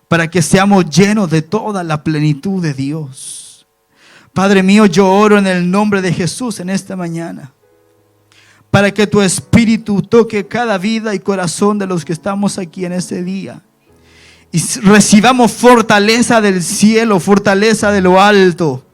para que seamos llenos de toda la plenitud de Dios. Padre mío, yo oro en el nombre de Jesús en esta mañana, para que tu Espíritu toque cada vida y corazón de los que estamos aquí en este día, y recibamos fortaleza del cielo, fortaleza de lo alto.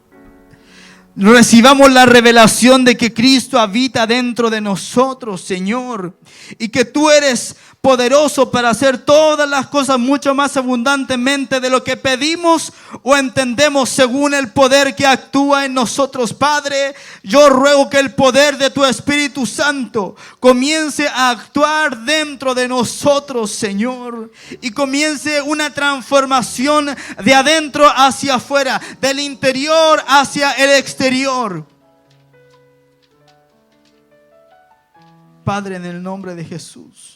Recibamos la revelación de que Cristo habita dentro de nosotros, Señor, y que tú eres poderoso para hacer todas las cosas mucho más abundantemente de lo que pedimos o entendemos, según el poder que actúa en nosotros. Padre, yo ruego que el poder de tu Espíritu Santo comience a actuar dentro de nosotros, Señor, y comience una transformación de adentro hacia afuera, del interior hacia el exterior. Padre, en el nombre de Jesús,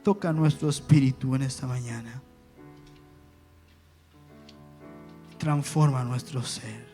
toca nuestro espíritu en esta mañana. Transforma nuestro ser.